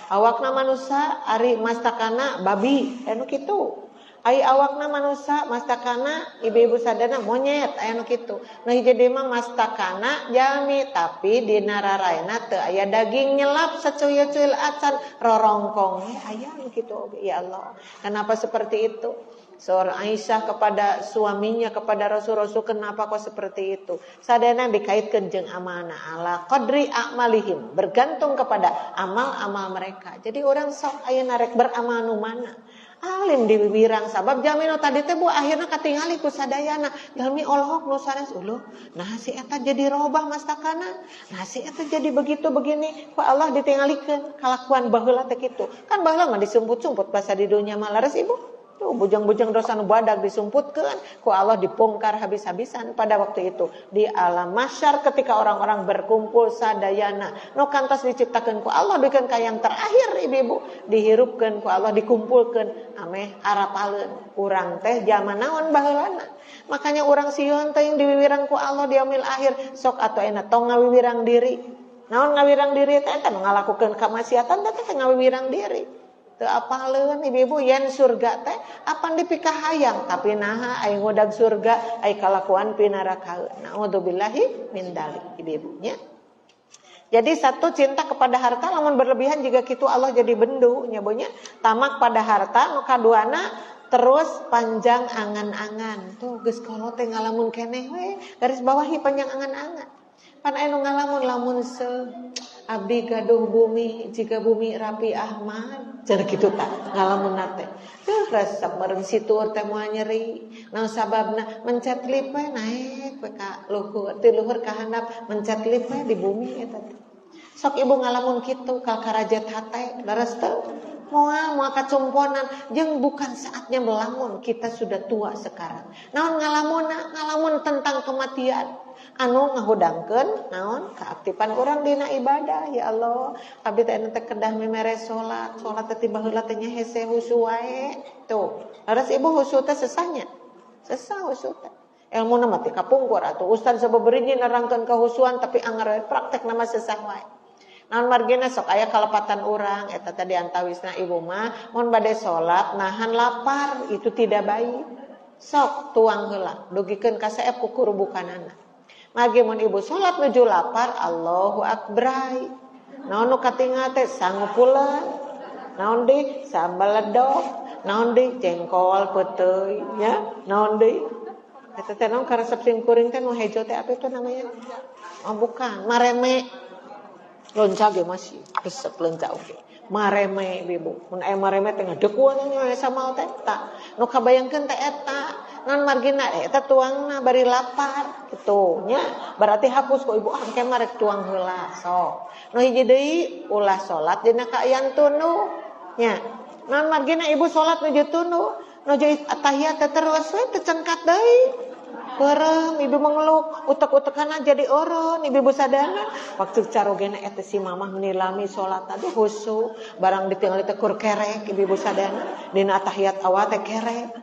Awakna manusia ari mastakana babi, anu kitu. Ai awakna manusia mastakana ibu-ibu sadana monyet, anu kitu. Nah hiji deui mah mastakana jalmi tapi dina raraena teu aya daging nyelap sacuil-cuil acan rorongkong. Aya anu kitu ya Allah. Kenapa seperti itu? Seorang Aisyah kepada suaminya kepada Rasul-Rasul kenapa kok seperti itu? Sadana dikaitkan jeung amanah ala qadri a'malihim bergantung kepada amal-amal mereka. Jadi orang sok aya narek beramal nu mana? Alim di wirang sabab jalmi nu tadi teh bu akhirna katingali ku sadayana. Jalmi olok nu sanes uluh. Nah si eta jadi robah mastakana. Nah si eta jadi begitu begini. Ku Allah ditingalikeun kalakuan baheula teh kitu. Kan baheula mah disumput-sumput basa di dunya mah laras ibu. Tuh bujang-bujang dosa nu badag disumputkeun ku Allah dibongkar habis-habisan pada waktu itu di alam mahsyar ketika orang-orang berkumpul sadayana nu kantos diciptakeun ku Allah dikeun ka yang terakhir ibu-ibu dihirupkeun ku Allah dikumpulkeun ameh arapaleun urang teh zaman naon baheulana makanya urang sieun teh diwiwirang ku Allah di yaumil akhir sok atuh ayeuna tong ngawiwirang diri naon ngawirang diri teh eta ngalakukeun kamaksiatan teh ngawiwirang diri teu apaleun ibu-ibu yen surga teh apan dipikah hayang tapi naha aya ngodag surga aya kalakuan pi neraka naudzubillahi min dzalik ibu-ibu nya. Jadi satu cinta kepada harta lamun berlebihan juga kitu Allah jadi bendu nya bonya tamak pada harta nu kaduana terus panjang angan-angan tuh geus kolot teh ngalamun keneh we garis bawahi panjang angan-angan pan aya nu ngalamun lamun abdi gaduh bumi jika bumi Rapi Ahmad cenah kitu tah ngalamun teh teu resep bareng situr teh moal nyeri naon sababna mencet lip we naik we ka luhur ti luhur ka handap mencet lip we di bumi eta teh sok ibu ngalamun kitu kal karajat hate leres teu moal kacumponan jeung bukan saatnya melamun kita sudah tua sekarang naon ngalamun tentang kematian anu ngahudangkeun naon keaktifan urang dina ibadah ya Allah abdi teh teh kedah memere salat teh tiba heula teh nya hese husu wae tuh laras ibu husu teh sesahnya sesah husu teh ilmu na mah teh kapungkur atuh ustaz sababeureun nerangkeun kahusuan tapi anger praktek nama sesah wae naon margina sok aya kalepatan urang eta teh diantawisna ibu mah mun bade salat nahan lapar itu tidak baik sok tuang heula dugikeun ka saep ku kurubukanana mage mun ibu salat nuju lapar Allahu akbar naon nu katingal teh sangupuleun naon deui sambal ledok naon deui jengkol peuteuy nya naon deui eta teh naon karesep simkuring teh nu hejo teh apa itu namanya oh bukan mareme lonca ge masih resep lonca oge mareme ibu mun aya mareme teh ngadekuan nya sama teh tah nu kabayangkeun teh eta naon margina eta tuangna bari lapar gitu Tuh nya berarti hapus ku ibu engke mah rek tuang heula sok. Nu hiji deui ulah salat dina kaayaan tunu nya. Naon margina ibu salat nuju tunu, nuju tahiyat terus we teu cengkat deui. Perem ibu mengeluk utek-utekana jadi eureun ibu sadana waktu carogena eta si mamah menilami salat tadi husu barang ditinggali teh kur kerek ibu sadana dina tahiyat awal teh kerek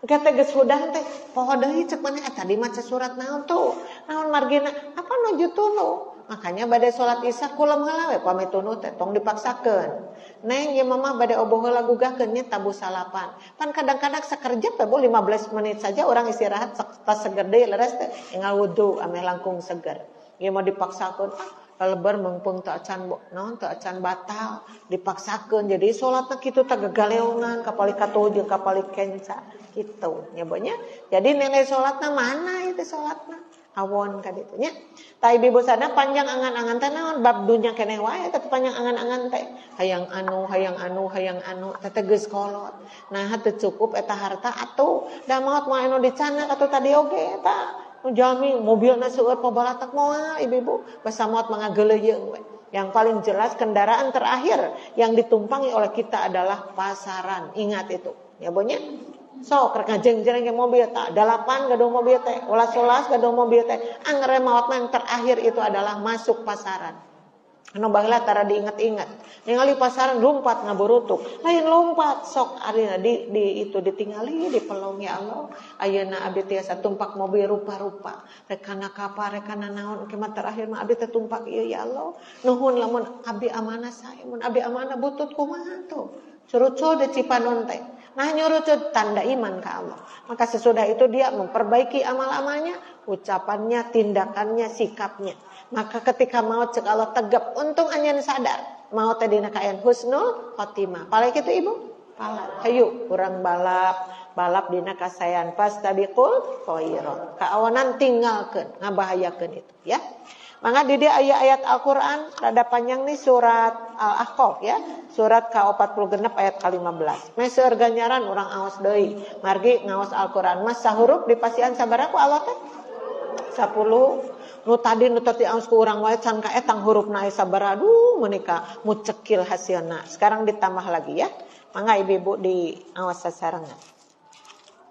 kete geus hudang teh poho deui ceuk maneh tadi maca surat naon tuh naon margina apa nuju tunu makanya bade salat isya kulam heula we pami tunu teh tong dipaksakeun neng ye mamah bade oboh heula gugahkeun nya tabu salapan pan kadang-kadang sakerja teh 15 menit saja orang istirahat tas seger deui leres teh enggal wudu ame langkung seger ye mau dipaksakeun lebar mengpung teu acan naon teu acan batal dipaksakeun jadi salatna kitu teh gagaleongan kapali katuh jeung kapali kenca kitu nya bonya jadi nilai salatna mana itu salatna awon ka ditu nya ta ibu sana panjang angan-angan teh naon bab dunya keneh wae teh panjang angan-angan teh hayang anu teh geus kolot nah teu cukup eta harta atuh da maot moal anu dicana atuh tadi oge eta jami mobilna seueur pabalatak moal ibu-ibu basa maot mangga geuleuyeung we yang paling jelas kendaraan terakhir yang ditumpangi oleh kita adalah pasaran ingat itu ya bonya sok rek ngajeng-jeng ke mobil tak 8 gaduh mobil teh ulas gaduh mobil teh angger maot yang terakhir itu adalah masuk pasaran anu baheula tara diinget-inget ningali pasaran lompat ngaburutuk lain lompat sok arina di itu ditingali di pelong ya Allah ayeuna abdi tiasa tumpak mobil rupa-rupa rek kana kapal rek kana naon ke mah terakhir mah abdi teh tumpak ieu ya Allah nuhun lamun abdi amanah sae mun abdi amanah butut kumaha tuh curucul di Cipanon teh nah nyurucul tanda iman ke Allah maka sesudah itu dia memperbaiki amal-amalnya ucapannya tindakannya sikapnya maka ketika maut cek Allah tegap untung anjeun sadar maut teh dina kaayaan husnul khotimah pala kitu ibu pala hayu urang balap dina kasayan fastabiqul khairat kaawanan tinggalkeun ngabahayakeun itu ya mangga di dia ayat-ayat Al-Qur'an rada panjang nih surat Al-Ahqaf ya surat ke-46 ayat ke-15 meh seueur ganjaran urang aos deui margi ngaos Al-Qur'an mas sahuruf dipasihan sabaraha ku Allah teh 10 nu tadi aos ku urang wae can ka etang hurufna aya sabaraha aduh menika mucekil hasilna sekarang ditambah lagi ya mangga ibu-ibu di awas sasarengan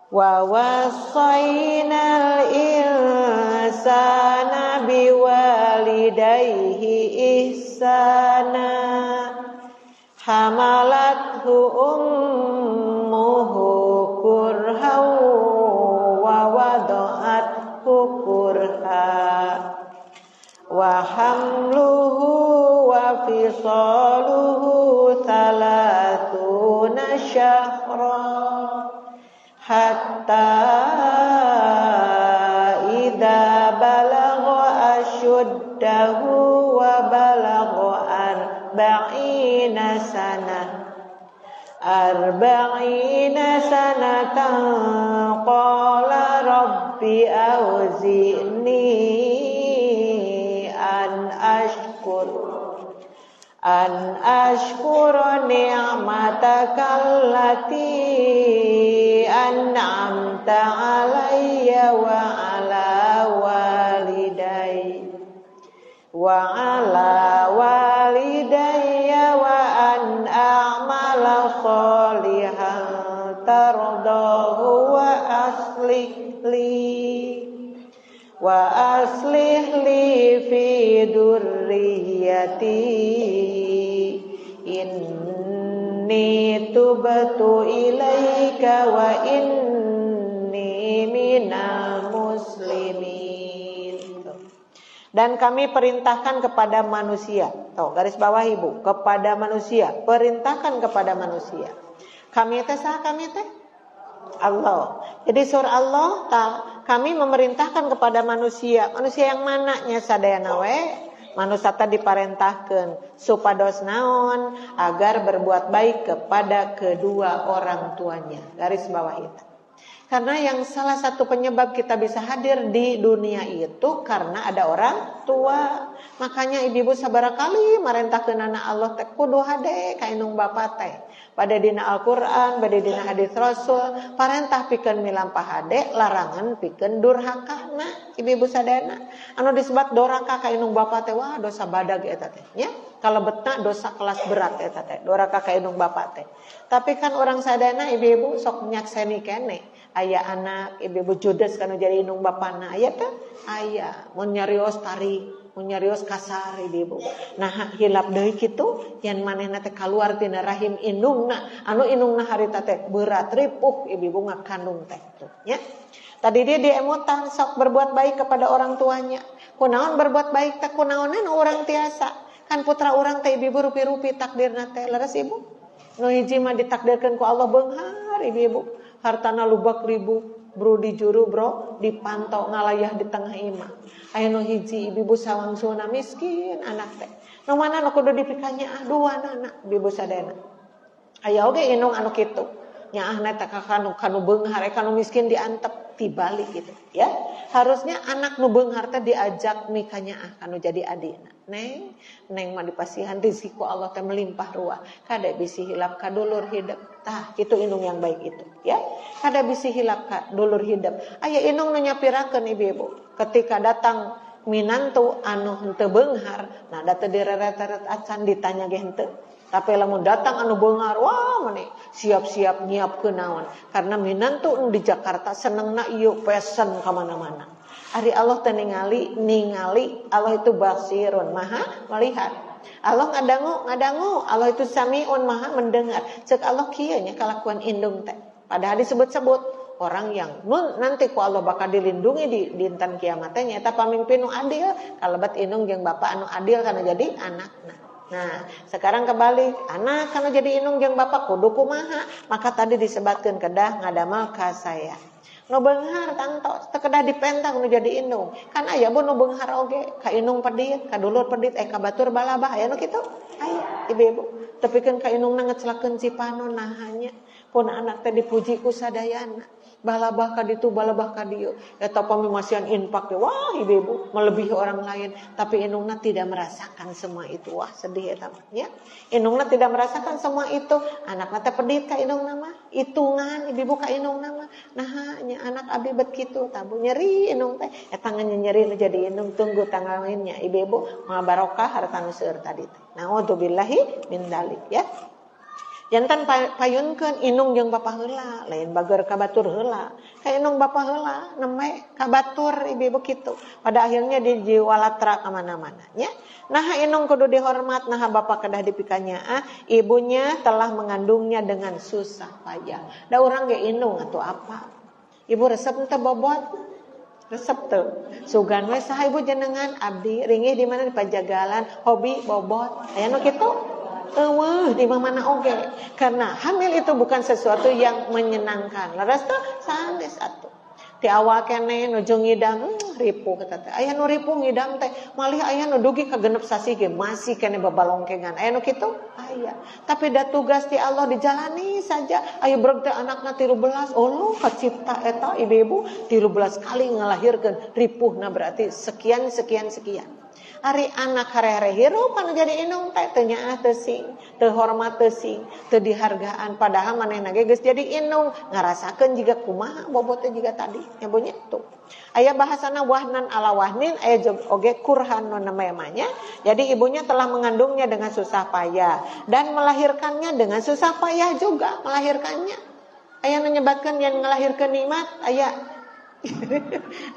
wa wasainal insana biwalidayhi ihsana hamalathu ummuhu kurhan wa wada'athu kurha wa hamluhu wa fisaluhu 30 syahra hatta idza balagha ashuddahu wa balagha 40 sanatan qala rabbi auzi'ni an ashkur ni'mataka allati an'amta alayya wa ala walidayya wa an a'mala sholihan tardahu wa aslih li fi durriyati inni tubtu ilaika wa inni minal muslimin. Dan kami perintahkan kepada manusia. Tuh, garis bawah ibu, kepada manusia, perintahkan kepada manusia. Kami teh saha kami teh? Allah. Jadi surah Allah kami memerintahkan kepada manusia. Manusia yang mana nya sadayana we? Manusia tadi diparentahkeun supados naon agar berbuat baik kepada kedua orang tuanya. Garis bawah itu. Karena yang salah satu penyebab kita bisa hadir di dunia itu karena ada orang tua. Makanya ibu-ibu sabaraha kali marentahkeun anak Allah teh kudu hade ka indung bapa teh. Pada dina Al-Qur'an, pada dina hadis Rasul, parentah pikeun milampah hade, larangan pikeun durhakana. Ibu-ibu sadayana, anu disebut durhaka ka indung bapa teh wah dosa badag eta teh nya. Kalebetna dosa kelas berat eta teh, durhaka ka indung bapa teh. Tapi kan orang sadayana ibu-ibu sok nyakseni keneh. Aya anak ibu-ibu judes kana jadi indung bapana aya teh aya mun nyarios tarik mun nyarios kasar ibu-ibu. Nah hilap deui kitu yen manehna teh kaluar tina rahim indungna anu indungna harita teh berat ripuh ibu-ibu ngakandung teh tuh nya. Tadi dia diemutan sok berbuat baik kepada orang tuanya. Kunaon berbuat baik teh kunaonan orang tiasa. Kan putra orang teh ibu-ibu rupi-rupi takdirna teh leres ibu. Nu hiji mah ditakdirkeun ku Allah beunghar ibu-ibu. Hartana lubak ribu, bro di juru bro, dipantau ngalayah di tengah imah. Aya nu hiji ibu sawangsuna miskin anak teh. Nu mana nu kudu dipikanya aduh anak ibu sadayana. Aya oge indung anu kitu. Nyaahna teh kanu beunghar kanu miskin diantep tibalik gitu ya. Harusnya anak nu beunghar teh diajak mikanya kanu jadi adina. Neng mah dipasihan rezeki ku Allah teh melimpah ruah. Kada bisi hilap ka dulur hidup. Tah kitu indung yang baik itu ya. Kada bisi hilap ka dulur hidup. Aya indung nu nyapirakeun ibu-ibu. Ketika datang minantu anu henteu beunghar, nah da teu direret-ret acan ditanya ge henteu. Tapi lamun datang anu beunghar, wah mane siap-siap nyiapkeun naon. Karena minantu di Jakarta senengna ieu pesen ka mana-mana. Ari Allah teh ningali Allah itu basirun maha melihat. Allah ngadangu, Allah itu samiun maha mendengar. Ceuk Allah kieu nya kalakuan indung teh. Padahal disebut-sebut orang yang nanti ku Allah bakal dilindungi di dinten kiamat teh nya eta pamimpin nu adil, kalebat indung jeung bapa anu adil kana jadi anakna. Nah, sekarang kebalik, anak kana jadi indung jeung bapa kudu kumaha? Maka tadi disebutkeun kedah ngadamel ka saya. Nu beunghar tangtos teu kedah dipentang nu jadi indung. Kan aya bu nu beunghar oge ka indung pedit, ka dulur pedit, ka batur balabah aya nu kitu. Aya ibu-ibu. Tepikeun ka indungna ngecelakeun si panon nahanya. Pun anak teh dipuji ku sadayana. Balabah ka ditu balabah ka dieu. Eta pamimasian infak teh wah ibu-ibu melebihi orang lain, tapi indungna tidak merasakan semua itu. Wah sedih eta mah ya. Indungna tidak merasakan semua itu. Anakna teh pedit ka indungna mah, hitungan ibu-ibu ka indungna mah. Nah nya anak abi bet kitu tabu nyeri indung teh. Eta nyeri jadi indung tunggu tanggal lainnya ibu-ibu moal barokah harta nu seueur tadi teh. Nauzubillahi min dzalik ya. Jantan payunkeun indung jeung bapa heula, lain bager ka batur heula. Ka indung bapa heula, neme ka batur ibu-ibu kitu. Pada akhirnya dijiwalatra ka mana-mana nya. Nah indung kudu dihormat, nah bapa kedah dipikanya ibunya telah mengandungnya dengan susah payah. Da urang ge indung atuh apa? Ibu resep teh bobot. Resep teu. Sugan we saha ibu jenengan abdi ringih di mana di Pajagalan, hobi bobot. Aya nu kitu? Di mana oge. Karena hamil itu bukan sesuatu yang menyenangkan. Laras tuh sanes atuh. Di awal kene nuju ngidam ripuh eta teh. Aya nu ripuh ngidam teh, malih aya nu dugi ka genep sasi ge masih kene babalongkengan. Aya nu kitu? Aya. Tapi da tugas ti Allah dijalani saja. Aya breg teh anakna 13, Allah kacipta eta ibu-ibu 13 kali ngalahirkeun ripuhna berarti sekian. Ari anak harere hirup anu jadi indung teh teu nyaah teu sing, teu hormat teu sing, teu dihargaan padahal manehna ge geus jadi indung ngarasakeun jiga kumaha bobot teh jiga tadi nya bunyi tuh. Aya bahasana wahnan ala wahnin aya oge kurhan nu namanya. Jadi ibunya telah mengandungnya dengan susah payah dan melahirkannya dengan susah payah juga melahirkannya. Aya nu nyebatkeun yen ngelahirkeun nikmat aya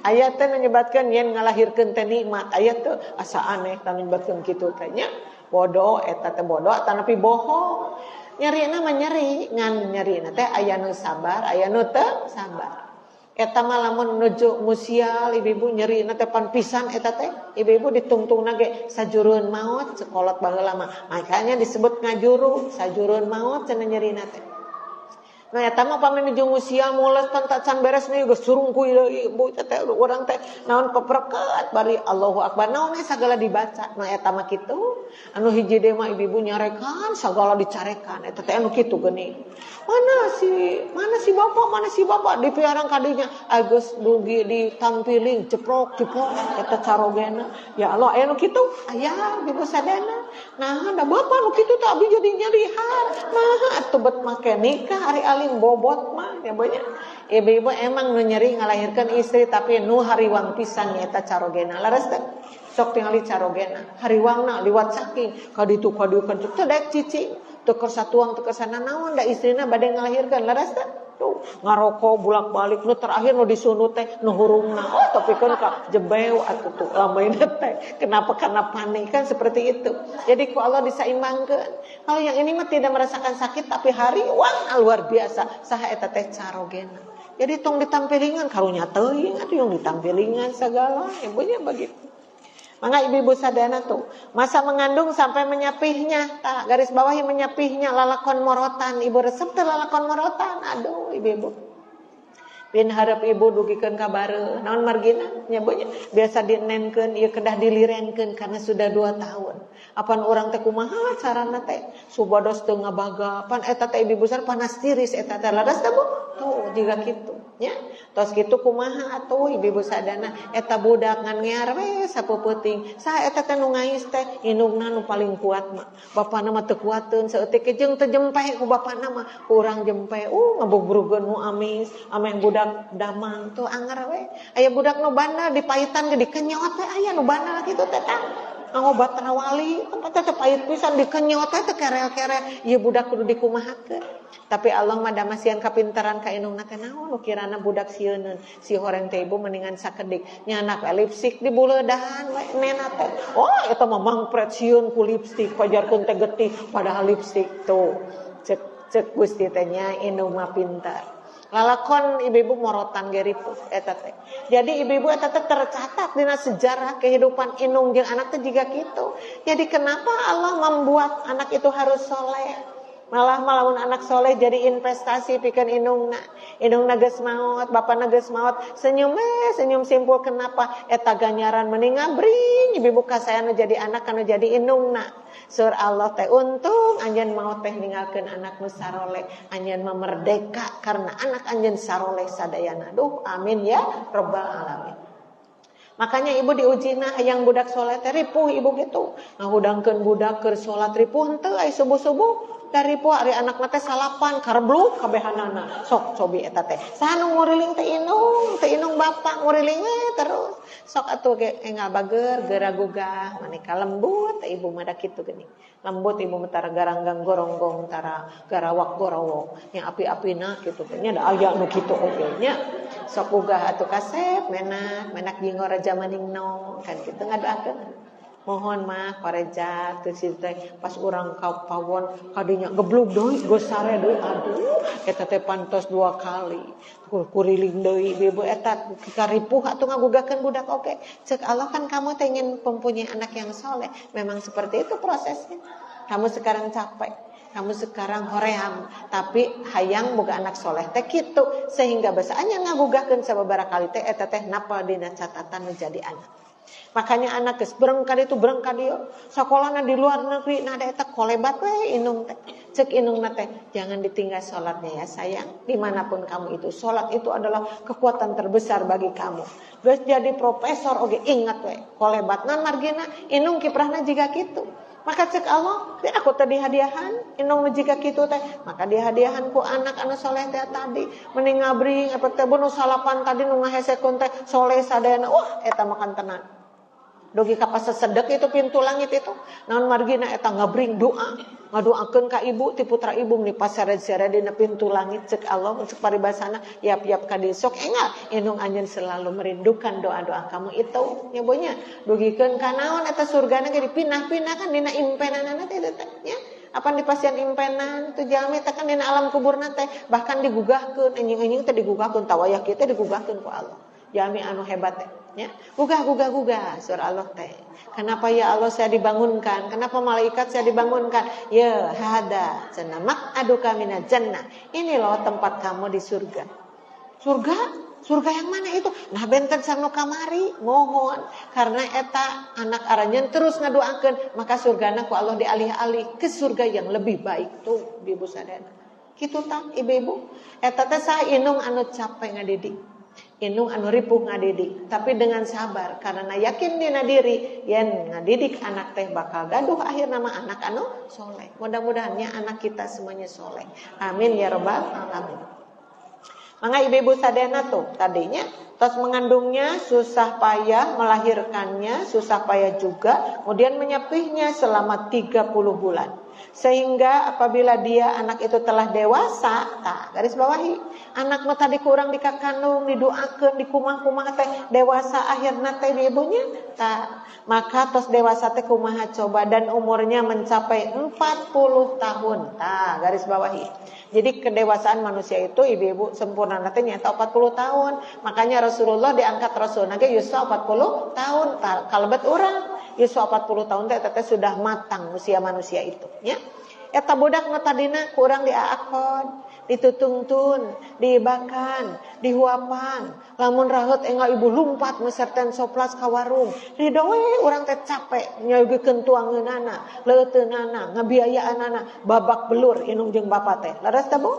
ayat teh menyebutkan yen ngalahirkeun teh nikmat. Ayat teh asa aneh tah menyebutkeun kitu teh nya. Bodoh eta teh bodoh tanapi bohong. Nyarina mah nyeri, ngan nyarina teh aya nu sabar, aya nu teu sabar. Eta mah lamun nuju musial ibu-ibu nyerina teh pan pisan eta teh. Ibu-ibu ditungtungna ge sajurun maot sekolot baheula mah. Makanya disebut ngajuru, sajurun maot cenah nyerina teh. Nah eta mah pamane jeung usia mules tan can beres nih geus surungku ibu teh urang teh naon pepreket bari Allahu Akbar naon sagala dibaca. Nah eta mah kitu Anu hiji deui mah ibu-ibu nyarekan sagala dicarekan eta teh anu kitu geuning. Mana si bapak dipiarang kadinya agus dugi ditampiling ceprok eta carogena. Ya Allah anu kitu aya ibu sadana. Nah da bapak nu kitu teh abi jadi nyarihar. Nah atuh bet make nikah ari alim bobot mah ya banyak. Ibu-ibu emang nu nyeri ngalahirkeun istri tapi nu hariwang pisan eta carogena. Laras teh sok tingali carogena hariwangna liwat saking kaditu kencuk teh daek cici teu keur satuang teu keur sananaon da istrina bade ngalahirkeun laras teh tuh ngaroko bulak-balik nu terakhir nu disunut teh nu hurungna tapi kan ka jebeu atuh tuh lamaina teh kenapa karena panik kan seperti itu. Jadi ku Allah disaimbangkeun. Kalau yang ini mah tidak merasakan sakit tapi hariwang luar biasa saha eta teh carogena. Jadi tong ditampilingan karunya teuing atuh yang ditampilingan segala ibunya begitu. Mangga ibu-ibu sadana tuh masa mengandung sampai menyapihnya, garis bawahi menyapihnya lalakon morotan, ibu resep teh lalakon morotan, aduh ibu-ibu. Bin harap ibu dugikeun ka bareu, naon margina nya biasa dinenkeun ieu kedah dilirenkeun karena sudah 2 tahun. Apan urang teh kumaha carana teh? Subados teu ngabaga, pan eta teh ibu-ibu sadana panas tiris eta teh laras teh Bu. Tuh jiga kitu nya. Tos kitu kumaha atuh ibu-ibu sadana eta budak ngan ngear we sapeuting. Saha eta teh nu ngais teh indungna nu paling kuat mah. Bapana mah teu kuateun saeutik jeung teu jempe ku bapana mah. Urang jempe ngabogrugeun nu amis, ameh budak damang tuh anger we. Aya budak nu bandar dipaitan ge dikenyot we aya nu bandar kitu teh tah. Ngobat wali tempat teh pait pisan dikenyot teh kerel-kerel ieu budak kudu dikumahakeun. Tapi Allah mah da masihan kapinteran ka indungna teh naon ukirana budak sieuneun si horeng teh ibu mendingan sakedik nyanak lipstik di buleudahan we nena teh. Oh eta mah mangpret sieun ku lipstik pajarkeun teh getih padahal lipstik tuh cek Gusti teh nya indung mah pintar. Lalakon ibu-ibu morotan ge ripuh eta teh. Jadi ibu-ibu eta teh tercatat dina sejarah kehidupan indung jeung anak teh jiga kitu. Jadi kenapa Allah membuat anak itu harus soleh? Malah lamun anak soleh jadi investasi pikeun indungna geus maot, bapana geus maot, senyum simpul kenapa eta ganjaran mending ngabring ibu-ibu kasayana jadi anak kana jadi indungna. Sur Allah teh untung anjeun maot teh ninggalkeun anak nu saroleh, anjeun mah merdeka karena anak anjeun saroleh sadayana. Duh amin ya rabbal alamin. Makanya ibu diujina hayang budak soleh teh ripuh ibu gitu. Ngahudangkeun budak keur salat ripuh henteu ai subuh-subuh. Dari po ari anak teh salapan karbluk kabehanana sok cobi eta teh saha nu nguriling teh inung bapak nguriling terus sok atuh ge ngabager geura-gugah maneka lembut ibu mah da kitu geuning lembut ibu mentara garanggang goronggong tara garawak gorowok nya api-apina kitu teh nya da aya nu kitu oge nya sok gugah atuh kasep menak jingor raja maningno kan kitu ngadakeun. Mohon mah pareja teu teh pas urang ka pawon kadinya geblug deui gosare deui aduh eta teh pantos 2 kali kuriling deui ibu eta karipuh atuh ngagugakeun budak oge ceuk Allah kan kamu teh ingin mempunyai anak yang soleh memang seperti itu prosesnya kamu sekarang capek kamu sekarang hoream tapi hayang boga anak soleh teh kitu sehingga basaanya ngagugakeun sababaraha kali teh eta teh napa dina catatan menjadi anak. Makanya anak geus berengkad itu berengkad ieu sakolana di luar negeri nah da eta kolebat we indung teh ceuk indungna teh jangan ditinggal salatnya ya sayang dimanapun kamu itu salat itu adalah kekuatan terbesar bagi kamu geus jadi profesor oge ingat we kolebat nan margina indung kiprahna jiga kitu maka ceuk Allah biar aku teh dihadiahan indung jiga kitu teh maka dihadiahan ku anak anu soleh teh tadi mending ngabring apa teh nu salapan tadi nu ngahesekeun teh soleh sadayana wah eta makan tenan. Dogi kapas sedek itu pintu langit itu naon margina eta ngabring doa ngadoakeun ka ibu ti putra ibu ni pasare-sare dina pintu langit ceuk Allah ceuk paribasana yap-yap ka dieu sok engal indung anjeun selalu merindukan doa-doa kamu itu nya bonya dugikeun ka naon eta surgana ge dipinah-pinah kan dina impenanana teh nya apan dipasian impenan tu jalmi teh kan dina alam kuburna teh bahkan digugahkeun anjing-anjing teh digugahkeun tawayah kieu teh digugahkeun ku Allah jalmi anu hebat teh ya, gugah surah Allah teh. Kenapa ya Allah saya dibangunkan? Kenapa malaikat saya dibangunkan? Ya hada cenah maq'aduka minal jannah. Ini loh tempat kamu di surga. Surga yang mana itu? Nah benten sareng kamari mohon karena eta anak aranjeun terus ngadoakeun maka surgana ku Allah dialih-alih ke surga yang lebih baik tuh ibu sadana. Kitu tah ibu-ibu. Eta teh saha indung anu capek ngadidik. Indung anu ripuh ngadidik, tapi dengan sabar karena yakin dina diri yen ngadidik anak teh bakal gaduh akhir nama anak anu soleh. Mudah-mudahannya anak kita semuanya soleh. Amin ya rabbal alamin. Mangga ibu-ibu sadana tuh tadinya tos mengandungnya susah payah, melahirkannya susah payah juga, kemudian menyapihnya selama 30 bulan. Sehingga apabila dia anak itu telah dewasa, garis bawahi, anak nu tadi kurang dikakandung, didoakeun, dikumah-kumah teh dewasa akhirna teh di ibunya, maka tos dewasa teh kumaha coba dan umurnya mencapai 40 tahun. Garis bawahi. Jadi kedewasaan manusia itu ibu-ibu sempurna nanti nyata 40 tahun. Makanya Rasulullah diangkat Rasul nage yuswa 40 tahun. Kalebet urang yuswa 40 tahun teh sudah matang usia manusia itu, ya. Eta budak nu tadina kurang diaakon, ditutungtun, diibakan, dihuapan. Lamun raheut enggal ibu lumpat meserten soplas ka warung. Ridho we urang teh capek nyayeugeun tuangeunana, leuteunana, ngabiayaanana, babak belur inung jeung bapa teh. Leres teh Bu?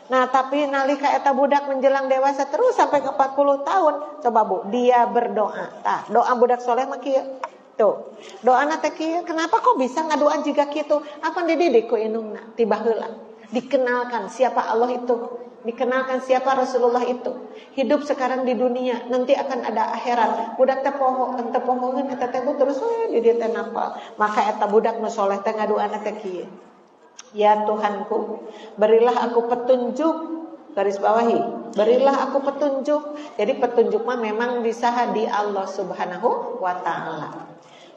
Nah, tapi nalika eta budak menjelang dewasa terus sampai ke 40 tahun, coba Bu, dia berdoa. Doa budak soleh mah kieu. Tuh, doa teh kieu, kenapa kok bisa ngadoa jiga kitu? Apa dididik ku indungna? Tiba heula. Dikenalkan siapa Allah itu, dikenalkan siapa Rasulullah itu. Hidup sekarang di dunia, nanti akan ada akhirat. Budak teh poho, teu pohoeun eta teh terus we di dieu teh napa. Maka eta budak nu saleh teh ngadoana teh kieu. Ya Tuhanku, berilah aku petunjuk. Garis bawahi, berilah aku petunjuk. Jadi petunjuk mah memang disaha di Allah Subhanahu wa taala.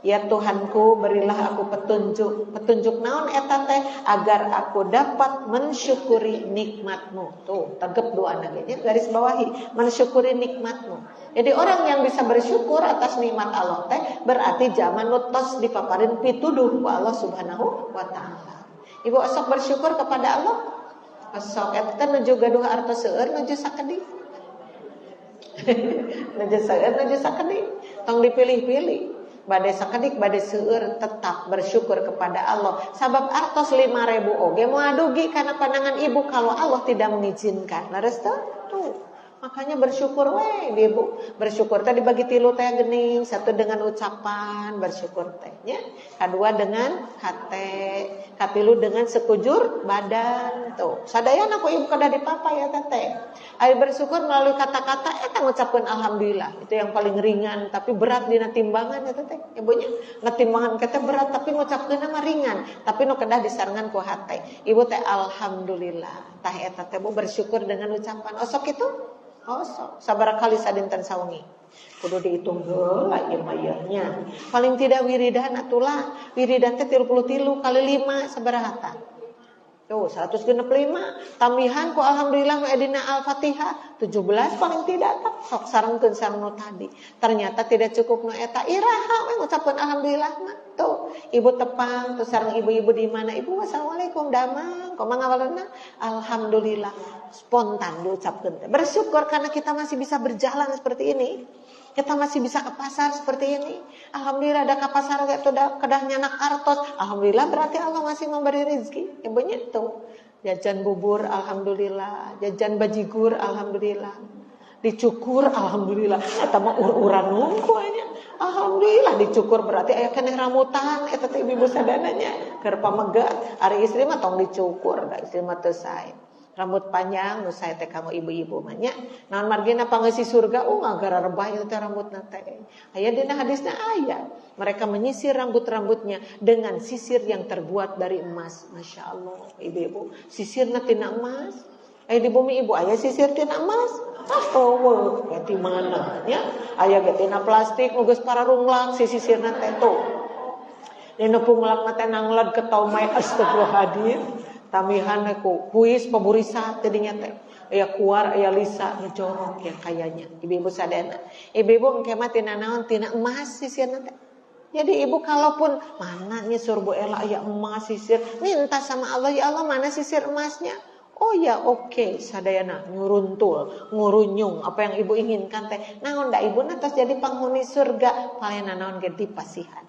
Ya Tuhanku, berilah aku petunjuk. Petunjuk naon eta teh agar aku dapat mensyukuri nikmat-Mu. Tuh, tegep doa nagenya garis bawahi, mensyukuri nikmat-Mu. Jadi orang yang bisa bersyukur atas nikmat Allah teh berarti zaman nutos dipaparin pituduh ku Allah Subhanahu wa taala. Ibu sok bersyukur kepada Allah. Sok eta nuju gaduh artos seueur nuju sakedi. Nuju seueur nuju sakedi. Tong dipilih-pilih. Bade sakedik bade seueur tetap bersyukur kepada Allah. Sabab artos 5.000 oge moal dugi karena pandangan ibu kalau Allah tidak mengizinkan. Leres tuh. Makanya bersyukur we ibu. Bersyukur teh dibagi 3 teh geuning, 1 dengan ucapan bersyukur teh nya, kedua dengan hate, katilu dengan sekujur badan tuh. Sadayana ku ibu kada dipapa ya teh. Ari bersyukur melalui kata-kata eta ngucapkeun alhamdulillah. Itu yang paling ringan tapi berat dina timbangan ya teh. Ibunya ngatimbangan kita berat tapi ngucapkeunna mah ringan, tapi nu kedah disarengan ku hate. Ibu teh alhamdulillah. Tah eta teh bersyukur dengan ucapan. Osok itu sabaraha kali sadinten sawengi kudu dihitung heula ieu mayahnya. Paling tidak wiridan atulah. Wiridan teh 33 kali 5 sabaraha tah? Tuh 165. Tambihan ku alhamdulillah dina Al-Fatihah 17 paling tidak tah. Sok sarengkeun sareng nu tadi. Ternyata tidak cukup nu eta. Iraha we ngucapkeun alhamdulillah mah. Tuh, ibu tepang tuh sareng ibu-ibu di mana? Ibu assalamualaikum damang. Kumaha ngawaluna? Alhamdulillah. Spontan diucapkeun. Bersyukur karena kita masih bisa berjalan seperti ini. Kita masih bisa ke pasar seperti ini. Alhamdulillah ada ke pasar kayak kedah nyanak artos. Alhamdulillah berarti Allah masih memberi rezeki. Ibunya tuh jajan bubur alhamdulillah, jajan bajigur alhamdulillah, dicukur alhamdulillah. Eta mah ur-uran nungku anya. Alhamdulillah dicukur berarti aya keneh ramutan eta teh ibu sadananya keur pamegat. Ari istri mah tong dicukur, da istri mah teu sae. Rambut panjang nu sae teh kamu ibu-ibu mah nya. Naon margina pangeussi surga ngagara rebah teh rambutna teh. Aya dina hadisna aya. Mereka menyisir rambut-rambutnya dengan sisir yang terbuat dari emas. Masya Allah ibu-ibu, sisirna tina emas. Di bumi ibu aya sisir tina emas. Wah, di mana nya? Aya ge tina plastik nu geus pararunglak si sisirna teh tuh. Dina punglakna teh nanglad ketaumai astagfirullahaladzim. Tamihan ku kuis paburisa tadinya teh. Aya kuar aya lisa nu jorok ya kayanya. Ibu-ibu sadana. Ibu-ibu engke mah tina naon tina emas sisirna teh. Jadi ibu kalaupun mana nya surbu ela aya emas sisir, minta sama Allah, ya Allah mana sisir emasnya? Oh ya oke, sadayana nyuruntul, ngurunyung apa yang ibu inginkan teh. Naon da ibu tos jadi penghuni surga, palena naon ge dipasihan.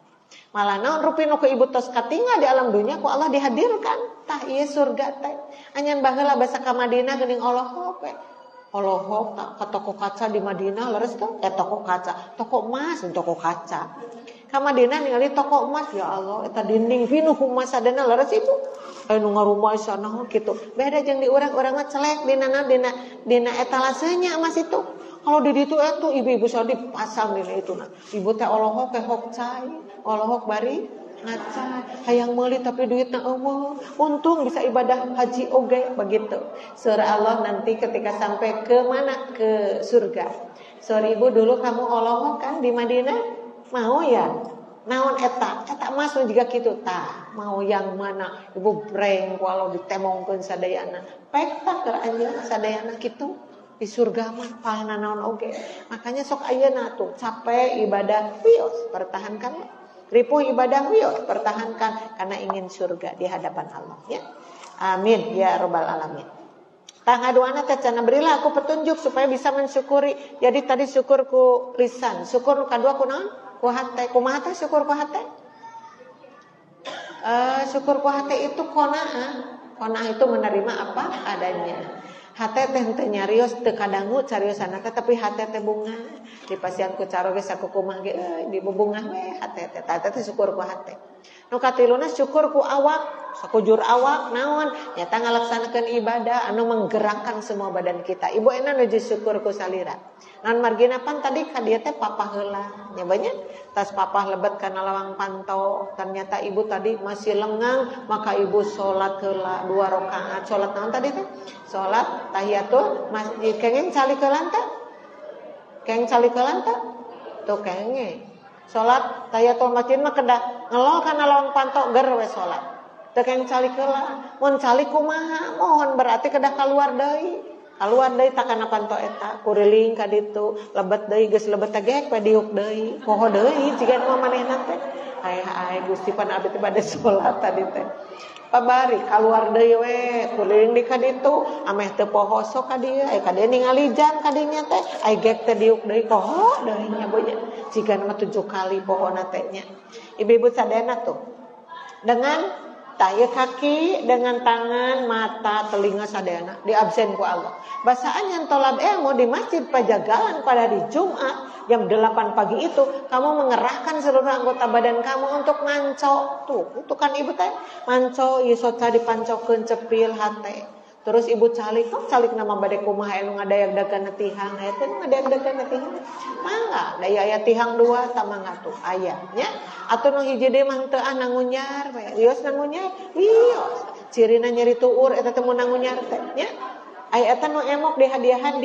Malah naon rupina ku ibu tos katingal di alam dunia ku Allah dihadirkan. Tah ieu surga teh. Anyan baheula basa ka Madinah geuning Allahok we. Allahok tak ka toko kaca di Madinah leres teh toko kaca, toko emas toko kaca. Ka Madinah ningali toko emas ya Allah eta dinding pinuh emas sadana leres ibu. Anu ngarumah sana gitu. Beda jeung di urang-urang mah celek dina etalasenya emas itu. Kalau di ditu itu ibu-ibu saya dipasang dina itu nah. Ibu teh Allahok hok cai, Allahok bari ngacai, hayang meuli tapi duitna eueuh. Untung bisa ibadah haji oge begitu. Surah Allah nanti ketika sampai ke mana? Ke surga. Sorry ibu dulu kamu Allahok kan di Madinah? Mau ya? Naon eta emas juga kitu tah mau yang mana ibu breng kalau ditemongkeun sadayana pek tah keur anjeun sadayana kitu di surga mah pahala naon oge makanya sok ayeuna tuh capek ibadah wios pertahankan ripuh ibadah wios pertahankan karena ingin surga di hadapan Allah ya amin ya rabbal alamin. Tangga doana teh cenah berilah aku petunjuk supaya bisa mensyukuri. Jadi tadi syukur ku lisan, syukur nu kadua ku naon? Ku hate, kumaha teh syukur ku hate? Syukur ku hate itu qanaah. Qanaah itu menerima apa adanya. Hate teh teu nyarios teu kadangu cariosana teh tapi hate teh bunga. Dipasian ku caro ge sakukumaha ge di bebungah we hate teh. Tah teh syukur ku hate. Nu katiluna syukur ku awak, sakujur awak naon nyata ngalaksanakeun ibadah anu menggerakkan semua badan kita. Ibu enak nuju syukur ku salira. Naon margina pan tadi ka dieu teh papah heula. Nya banyak tas papah lebet kana lawang pantau. Ternyata ibu tadi masih lengang, maka ibu salat heula 2 rakaat. Salat naon tadi teh? Salat tahiyatul masjid. Kenging calikeun teh? Keng calikeun teh? Tuh kenge. Salat tahiyatul masjid mah kedah ngelol kana lawang pantau ger we salat. Teu keng calik heula. Mun calik kumaha? Mohon berarti kedah kaluar deui. Kaluar deui tak kana pantau eta, kuriling ka ditu, lebet deui geus lebet teh gek we diuk deui. Poho deui jiga mah manehna teh. Hai Gusti pan abdi teh bade salat tadi teh. Pabari kaluar deui we, kuriling di ka ditu, ameh teu poho sok ka dieu, ka dieu ningali jan ka dinya teh, ai gek teh diuk deui poho deui nya bonya. Jiga mah 7 kali pohona teh nya. Ibu-ibu sadayana tuh. Dengan taya kaki dengan tangan, mata, telinga sadayana di absen ku Allah. Basaan yang tolab ilmu di Masjid Pajagalan pada di Jumat jam 8 pagi itu kamu mengerahkan seluruh anggota badan kamu untuk manco. Tuh, itu kan ibu teh manco ieu soca dipancokeun cepil hate. Terus ibu calik, calik nama bade kumaha anu ngadayak dagana tihang, aya teh ngadayak dagana tihang. Mangga, daya aya tihang 2 tah mangga tuh aya nya. Atuh nu hiji deui mah teu nangunyar we. Wios nangunyar, wios. Cirina nyeri tuur eta teh mun nangunyar teh nya. Aya eta nu emok dihadiahan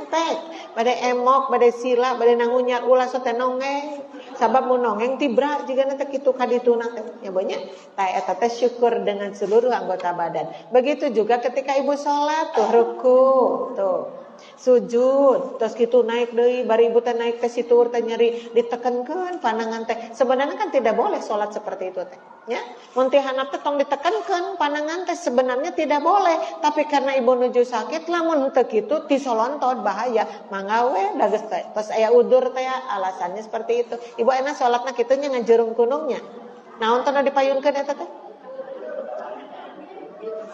pek. Bade emok, bade sila, bade nangunyar ulah so teh nongeng. Sabab mun nongeng tibra jigana teh kitu ka dituna teh. Ya banyak. Tah eta teh syukur dengan seluruh anggota badan. Begitu juga ketika ibu salat tuh ruku, tuh. Sujud, terus kitu naik deui, bari ibu teh naik teh situr teh nyeri ditekenkeun panangan teh. Sebenarnya kan tidak boleh salat seperti itu teh. Ya, mun teh handap teh tong ditekenkeun panangan teh sebenarnya tidak boleh, tapi karena ibu nuju sakit lamun teu kitu tisolontot bahaya. Mangga we dages teh. Terus aya udur teh alasannya seperti itu. Ibu enak salatna kitu nya ngajerung kunungnya. Naon teh dipayunkeun eta teh?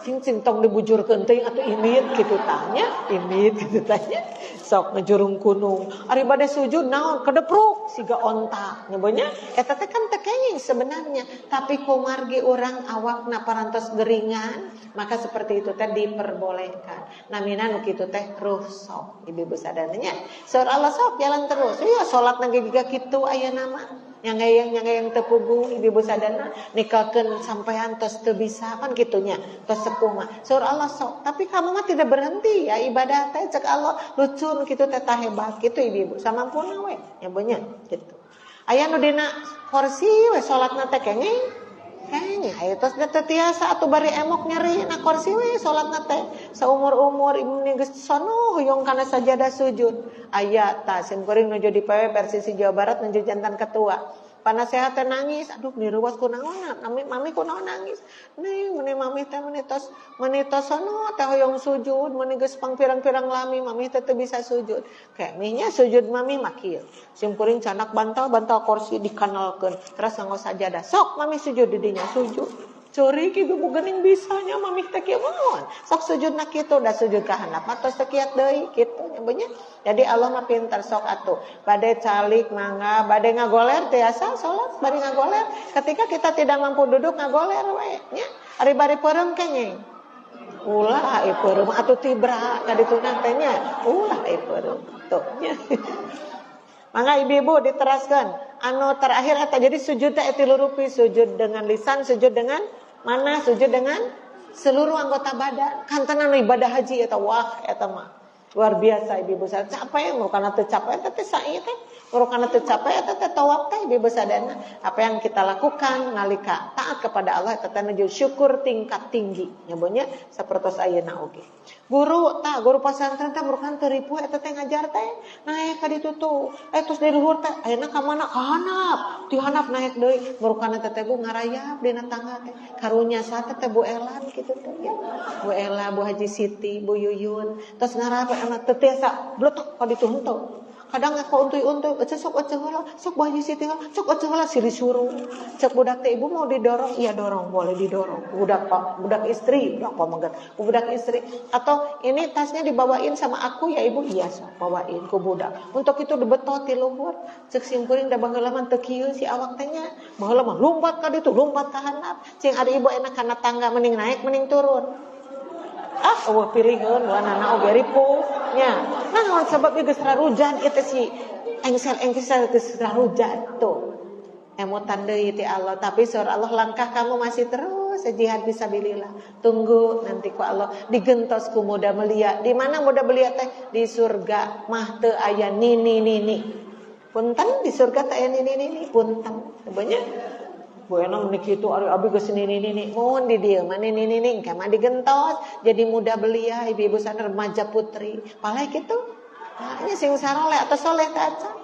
Cing tong dibujurkeun teuing atuh imit kitu tanya, imit kitu tanya. Sok ngejurung kunung. Ari bade sujud naon kedepruk siga onta. Nya nya eta teh kan teu kenging sebenarnya, tapi kumargi urang awakna parantos geringan, maka seperti itu teh diperbolehkan. Namina nu kitu teh rukhsah. Ibu-ibu sadananya. Saur Allah sok jalan terus. Ya salat nage juga kitu aya nama. Yang tepugu ibu-ibu sadana nikahkeun sampean tos teu bisa kan kitunya tos sepuh mah saur Allah sok tapi kamu mah tidak berhenti ya ibadah teh cek Allah lucun kitu teh tah hebat kitu ibu-ibu samampuna we nya beunyeun kitu aya nu dina kursi we salatna teh kenging aya tos teh tiasa atuh bari emok nyeri na kursi we salatna teh saumur-umur ibu geus sono hoyong kana sajadah sujud aya tah sim kuring nuju di PW Persisi Jawa Barat nuju jantan ketua panasehat teh nangis, aduh niruwas kunaon, mami kunaon nangis. Nih meni mami teh menitos sono teh hoyong sujud, meni geus pangpirang-pirang lami mami teh teu bisa sujud. Kayak mihnya sujud mami mah kieu. Simkuring canak bantal kursi dikanalkeun, terus nganggo sajadah. Sok mami sujud di dinya sujud. Curi ki ibu geuning bisanya mami teh kieu moon. Sok sujud na kitu da sujud ka handap mah tos teu kiat deui kitu nya beunnya. Jadi Allah mah pintar sok atuh. Bade calik mangga, bade ngagoler tiasa salat, bari ngagoler. Ketika kita tidak mampu duduk ngagoler we nya. Ari bari peureum kenging. Ulah ai peureum atuh tibra ka dituna teh nya. Ulah ai peureum. Tuh nya. Mangga ibu-ibu diteraskan. Anu terakhir eta jadi sujud teh tilu rupi, sujud dengan lisan, sujud dengan mana, sujud dengan seluruh anggota badan. Kan tenan ibadah haji eta wah eta mah luar biasa ibu-ibu sadana. Capek ngurukana teu capek eta teh sae teh. Ngurukana teu capek eta teh tawaf teh ibu-ibu sadana. Apa yang kita lakukan nalika taat kepada Allah eta teh nuju syukur tingkat tinggi. Nya beunnya sapertos ayeuna oge. Guru pesantren teh murukan teu ripuh eta teh ngajar teh. Naek ka ditu tuh. Terus di luhur teh ayeuna ka mana? Ka handap. Di handap naek deui. Murukana teh Bu ngarayap dina tangga teh. Karunya sate teh Bu Elan kitu teh ya. Bu Ela, Bu Haji Siti, Bu Yuyun. Terus ngarap anak teh tiasa bletok ka ditu henteu. Kadang aku untuy-untuy, sok heula, sok Bu Haji Siti heula, sok heula silih suruh. Cek budak teh ibu mau didorong, iya dorong, boleh didorong. Budak istri, budak istri. Atau ini tasnya dibawain sama aku ya ibu, iya sok bawain ku budak. Untuk itu dibetot ti luhur. Cek simkuring da baheula mah teu kieu si awak teh nya. Baheula mah lompat ka ditu, lompat ka handap. Cing ari ibu enak kana tangga mending naik mending turun. Eueuh piringeun wanana oge ripuh nya. Naon sebab ieu geus rarujan ieu teh si engsel geus rarujan tuh. Emutan deui ti Allah, tapi saur Allah langkah kamu masih terus jihad fisabilillah. Tunggu nanti ku Allah digentos ku muda belia. Di mana muda belia teh? Di surga mah teu aya nini. Punten di surga teh aya nini punten. Banyak Bu enang nikitu ari abi geus nini mun di dieu mah nini engke mah digentos jadi muda belia ibu-ibu sadar remaja putri palai kitu nya sing saroleh atau soleh teh acan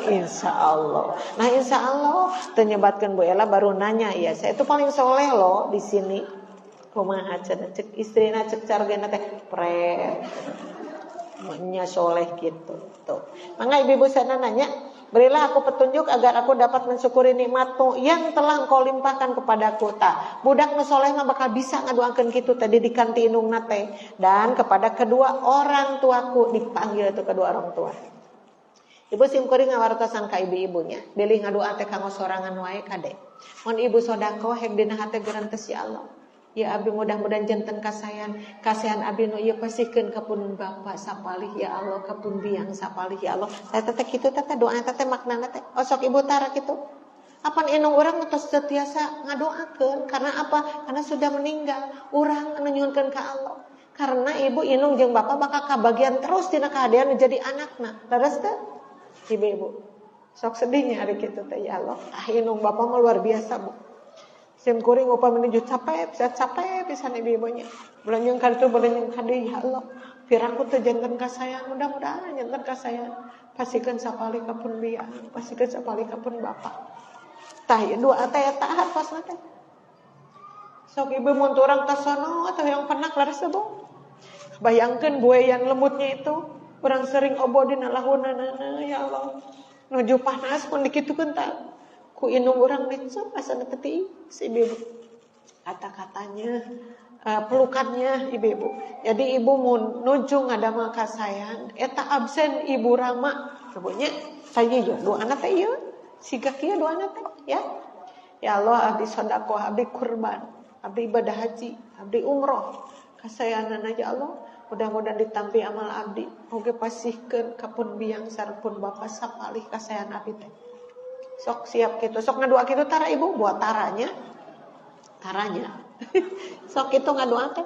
insyaallah. Nah insyaallah tenyebatkeun Bu Ela baru nanya ya saya itu paling soleh loh di sini kumaha cenah cek istrina cek cargana teh pre nya soleh gitu tuh. Mangga ibu-ibu sadar nanya berilah aku petunjuk agar aku dapat mensyukuri nikmat-Mu yang telah Engkau limpahkan kepadaku. Budak nu soleh mah bakal bisa ngaduakeun kitu teh didikan ti indungna teh dan kepada kedua orang tuaku dipanggil itu kedua orang tua. Ibu simkuring ngawartosan ka ibu-ibunya, bilih ngadua teh kanggo sorangan wae kade. Mun ibu sodako hek dina hate gerantes ya Allah. Ya abi mudah-mudahan janten kasihan abi nu ieu pasikeun ka pun bapa sapalih ya Allah ka pun biang sapalih ya Allah. Saya teh kitu teh doa teh maknana teh. Sok ibu tara kitu. Apan indung urang tos setiasa ngadoakeun karena apa? Karena sudah meninggal. Urang anu nyuhunkeun ka Allah. Karena ibu indung jeung bapa bakal kabagian terus dina kahadean jadi anakna. Leres teh? Ibu-ibu. Sok sedihnya hari kitu teh ya Allah. Indung bapa mah luar biasa, Bu. Simkuring upah menuju capek pisan ibu-ibunya. Belanjang kartu belanjang kade ya Allah. Pirangku teu janten ka sayang, mudah-mudahan janten ka sayang. Pasikeun sapali ka pun biang, pasikeun sapali ka pun bapa. Tah ieu doa teh taat pasna teh. Sok ibu mun urang teh sono atau yang penak laras teh, Bu. Bayangkeun buaya yang lembutnya itu, urang sering obo dina lahunana ya Allah. Nuju panas pun dikitukeun tah. Ku indung urang necep asana teh si ibu kata-katanya pelukannya ibu. Jadi ibu mun nuju ngadama ka sayang eta absen ibu Rama sebenarnya saya ya doana teh ieu siga kieu doana teh ya. Ya Allah abdi sedekah abdi kurban abdi ibadah haji abdi umroh kasayanana ya Allah mudah-mudahan ditampi amal abdi oge pasihkeun ka pun biang sareng bapa sapalih kasayan abdi teh. Sok siap gitu, sok ngadua gitu tara ibu buat taranya. Sok itu ngadua teh.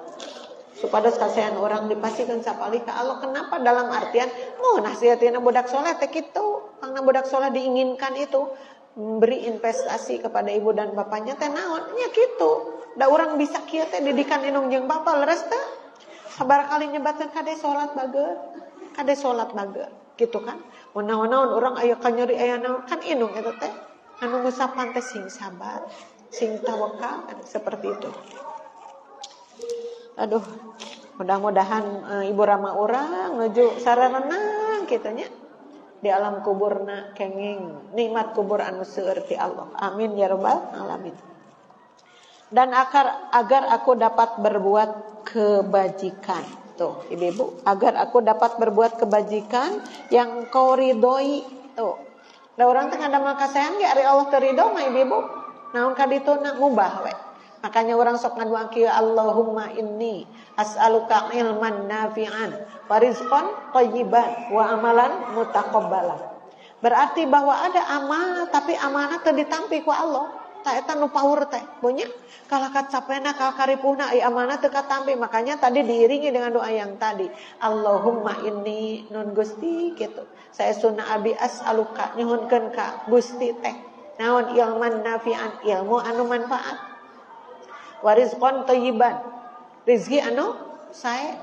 Supados kasihan orang dipasihkeun sapalih ka Allah. Kenapa dalam artian mun nasihatina budak soleh teh kitu. Karena budak soleh diinginkan itu memberi investasi kepada ibu dan bapaknya teh naon nya kitu. Da urang bisa kieu teh didikan indung jeung bapa leres teh. Sabar kali nyebatkeun kade salat bageut. gitu kan. Naon-naon orang aya kanyeri aya naon kan indung eta teh anu ngusapan teh sing sabar, sing tawakal seperti itu. Aduh, mudah-mudahan Ibu Rama urang nuju sarana kitanya di alam kuburna kenging nikmat kubur anu seueur ti Allah. Amin ya rabbal alamin. Dan agar aku dapat berbuat kebajikan. Tuh, Ibu, agar aku dapat berbuat kebajikan yang Kau ridhoi. Tuh. Da urang teh ngadamal kasayan ge ari Allah teu ridho mah Ibu. Naon kadituna mubah we. Makanya orang sok ngaduan kieu Allahumma inni as'aluka ilman nafi'an wa rizqan thayyiban wa amalan mutaqabbalan. Berarti bahwa ada amanah tapi amanah teu ditampi ku Allah. Ta eta nu paur teh. Bonya kalakat capena kal karipuhna ai amanah teu katampi. Makanya tadi diiringi dengan doa yang tadi. Allahumma inni nun Gusti kitu. Saestuna abi as'aluka nyuhunkeun ka Gusti teh. Naon ilman nafi'an ilmu anu manfaat. Warizqan thayyiban rizki anu sae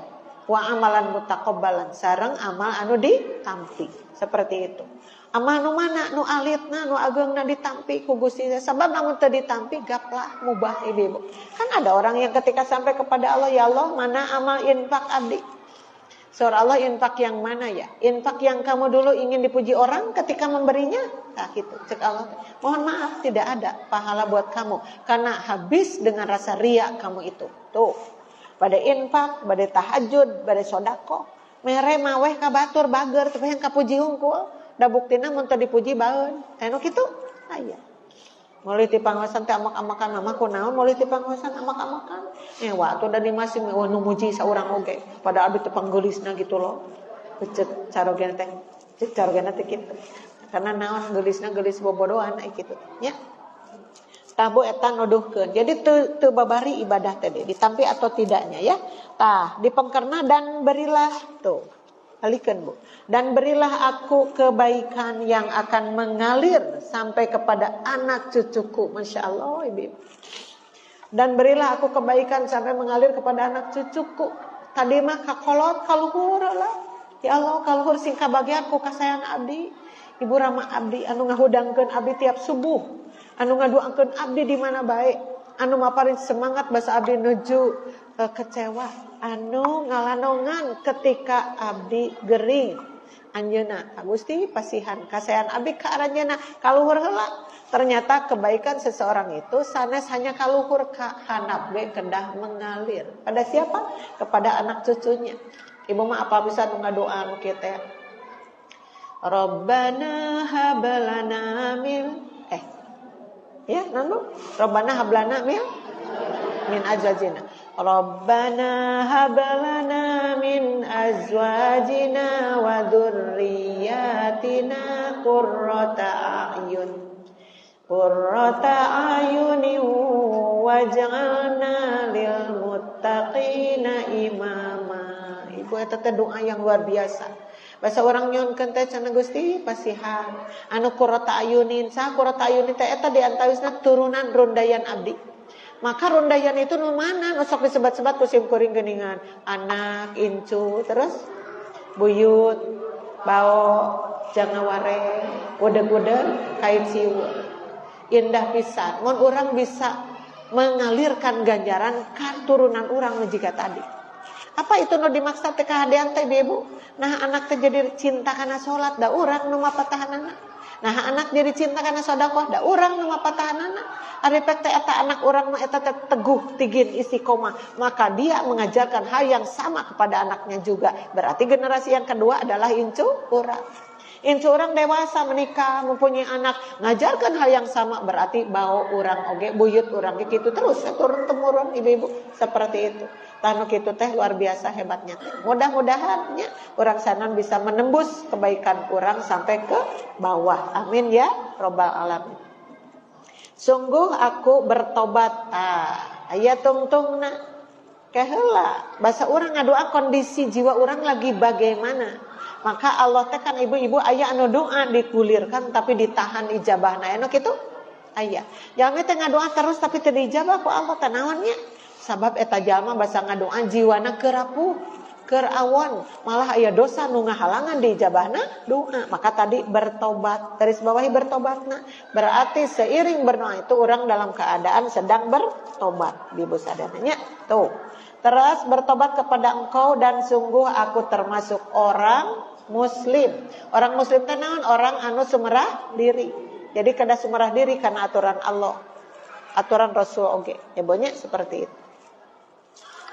wa amalan mutaqabbalan sareng amal anu ditampi seperti itu. Amal nu mana nu alitna nu ageungna ditampi ku Gusti sabab lamun teu ditampi gaplah mubah Ibu. Kan ada orang yang ketika sampai kepada Allah, ya Allah mana amal infak abdi. Surah Allah infak yang mana ya? Infak yang kamu dulu ingin dipuji orang ketika memberinya? Nah gitu, cek Allah. Mohon maaf tidak ada pahala buat kamu. Karena habis dengan rasa ria kamu itu. Tuh, pada infak, pada tahajud, pada sodako. Mere maweh kabatur bager, tapi yang kapuji hungkul. Da buktina mun teu dipuji baeun. Anu kitu? Aya. Mulai ti pangawasan teh amak-amakan mama kunaon mulai ti pangawasan amak-amakan. Waktu da di masih nu muji saurang oge. Pada abdi teu panggeulisna gitu loh. Cek carogena teh. Cek carogena teh kitu. Karena naon geulisna geulis bobodohan kitu nya. Tabu eta nuduhkeun. Jadi teu babari ibadah teh ditampi atau tidaknya ya. Tah dipengkerna dan berilah tuh. Alikeun Bu. Dan berilah aku kebaikan yang akan mengalir sampai kepada anak cucuku. Masya Allah Ibu. Dan berilah aku kebaikan sampai mengalir kepada anak cucuku. Tadi mah kakolot kaluhur lah. Ya Allah kaluhur sing kabagian ku kasayang abdi. Ibu Rama abdi anu ngahudangkeun abdi tiap subuh. Anu ngaduakeun abdi di mana baik. Anu maparin semangat basa abdi nuju kecewa. Anu ngalanongan ketika abdi gering. Anjeuna Gusti pasihan kasayan abdi ka aranjeuna kaluhur heula. Ternyata kebaikan seseorang itu sanes hanya kaluhur ka hanap ge kedah mengalir. Pada siapa? Kepada anak cucunya. Ibu mah apa bisa ngadoa nu kieu teh? Rabbana hablana min ya nanu Rabbana hablana min azwajina. Rabbana hablana min azwajina wa dzurriyyatina qurrata a'yunin waj'alna lil muttaqina imama. Ibu eta teh doa yang luar biasa. Bahasa orang nyonkeun teh cenah Gusti pasihan anu qurrata ayunin sah qurrata ayunin teh eta di antawisna turunan rundayan abdi. Maka rundayan itu nu mana nu sok disebat-sebat ku sim kuring geuningan anak incu terus buyut bao jangaware udeg-udeg kait siwur indah pisan mun urang bisa mengalirkan ganjaran ka turunan urang nu jiga tadi. Apa itu nu dimaksud teh kahadean teh Ibu? Nah anak teh jadi cinta kana salat da urang nu mapatahanana. Nah anak jadi cinta kana sedekah da urang nu mapatahanana. Ari teh eta anak urang mah eta teh teguh tigin istiqomah, maka dia mengajarkan hal yang sama kepada anaknya juga. Berarti generasi yang kedua adalah incu urang. Incu urang dewasa menikah mempunyai anak ngajarkan hal yang sama berarti bau urang oge buyut urang kitu terus turun temurun ibu-ibu seperti itu. Tanu kitu teh luar biasa hebatnya teh. Mudah-mudahan nya urang sanan bisa menembus kebaikan urang sampai ke bawah. Amin ya robbal alamin. Sungguh aku bertobat. Aya tungtungna keheula. Basa urang ngadoa kondisi jiwa urang lagi bagaimana. Maka Allah teh kan ibu-ibu aya anu doa digulirkan tapi ditahan ijabahna. Anu kitu aya. Jalma teh ngadoa terus tapi teu diijabah ku Allah teh naon nya? Sabab eta jalma basa ngadoa jiwana keurapuh. keur awon malah aya dosa nu ngahalangan di jabahna doa. Maka tadi bertobat, garis bawahi bertobatna. Berarti seiring berdoa itu orang dalam keadaan sedang bertobat. Ibu sadarnya tuh. Terus bertobat kepada engkau dan sungguh aku termasuk orang muslim. Orang muslim teh naon? Orang anu sumerah diri. Jadi kada sumerah diri karena aturan Allah, aturan Rasul oge. Ya banyak seperti itu.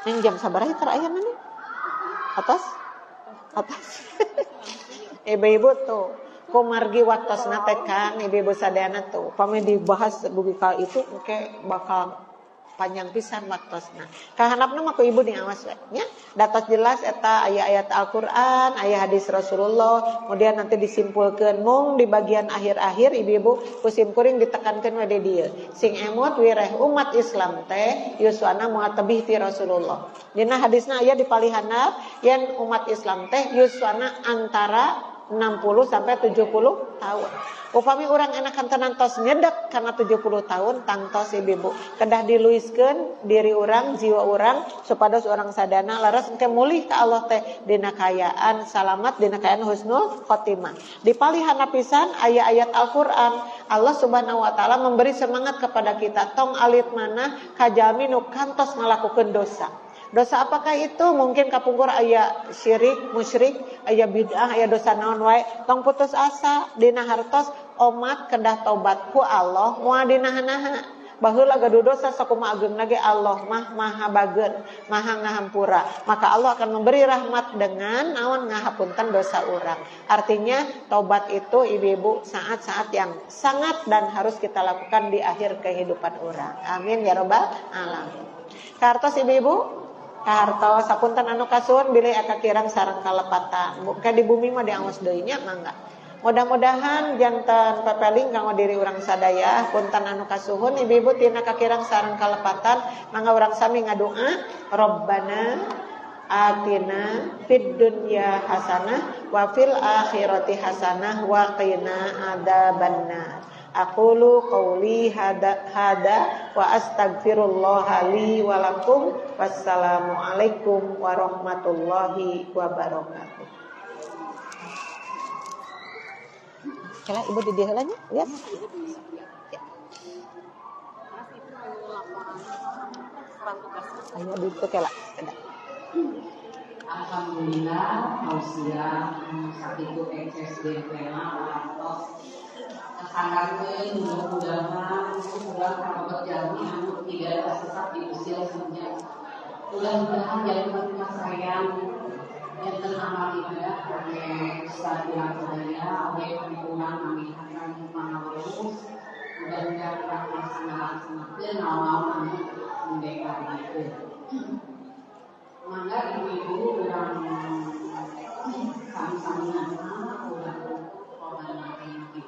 Yang jam sabaraha tara aya mana? Atas. Ibu-ibu tuh, kumargi waktosna teh kan ibu-ibu sadayana tuh. Pami dibahas bugi ka itu engke bakal panjang pisan waktosna. Kahanapna mah ku ibu diawas we nya. Datos jelas eta aya ayat Al-Qur'an, aya hadis Rasulullah, kemudian nanti disimpulkeun mung di bagian akhir-akhir ibu-ibu kusim kuring ditekankeun we di dieu. Sing emot wireh umat Islam teh yuswana moal tebih ti Rasulullah. Dina hadisna aya di palihana yen umat Islam teh yuswana antara 60 sampai 70 tahun. Upami orang enakan tenan tos nyedek karena 70 tahun tangtos ibu kedah diluiskeun diri orang, jiwa orang supados orang sadana laras engke mulih ka Allah teh dina kayaan salamat, dina kayaan husnul khotimah. Di palihana pisan aya ayat Al-Qur'an, Allah Subhanahu wa taala memberi semangat kepada kita tong alit manah kajalmi nu kantos ngalakukeun dosa. Dosa apakah itu? Mungkin kapungkur aya syirik, musyrik, aya bid'ah, aya dosa naon wae. Tong putus asa dina hartos omat kedah tobat ku Allah moal dinaha-naha. Baheula gaduh dosa sakumaha ageungna ge Allah mah maha bageun, maha ngahampura. Maka Allah akan memberi rahmat dengan naon ngahapunten dosa urang. Artinya tobat itu ibu-ibu saat-saat yang sangat dan harus kita lakukan di akhir kehidupan urang. Amin ya rabbal alamin. Kartos ibu-ibu Karto sapunten anu kasuhun bilih aka kirang sareng kalepatan. Bukan di bumi mah diangus deui nya mangga. Mudah-mudahan janten pepeling kanggo diri urang sadaya punten anu kasuhun ibu-ibu tina kakirang sareng kalepatan mangga urang sami ngadoa Rabbana atina fid dunya hasanah wa fil akhirati hasanah wa qina adzabannar. Aqulu qawli hada wa astaghfirullah li wa lakum. Wassalamu alaikum warahmatullahi wabarakatuh. Kala ibu di dieu heula nya, lihat. Ayo di itu kala. Alhamdulillah, hausia sakitu XSD atau kesadaran mudah-mudahan semoga kalau berjalani anu tidak tersesat di usia senja. Mudah-mudahan jadi kita sayang yang amal ibadah oleh Ustaz yang saya oleh lingkungan kami akan mengalus. Mudah-mudahan kita melaksanakan awal anu mendekati itu. Maka ibu-ibu yang kami-kami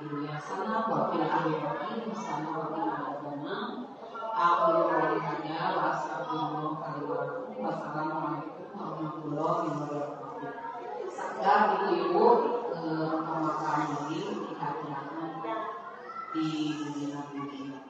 udah sana wakil akhirati sana wakil agama akhir walihaja wassalamualaikum warahmatullahi wabarakatuh. Sekedar ibu rekaman ini kita gunakan di dunia ini.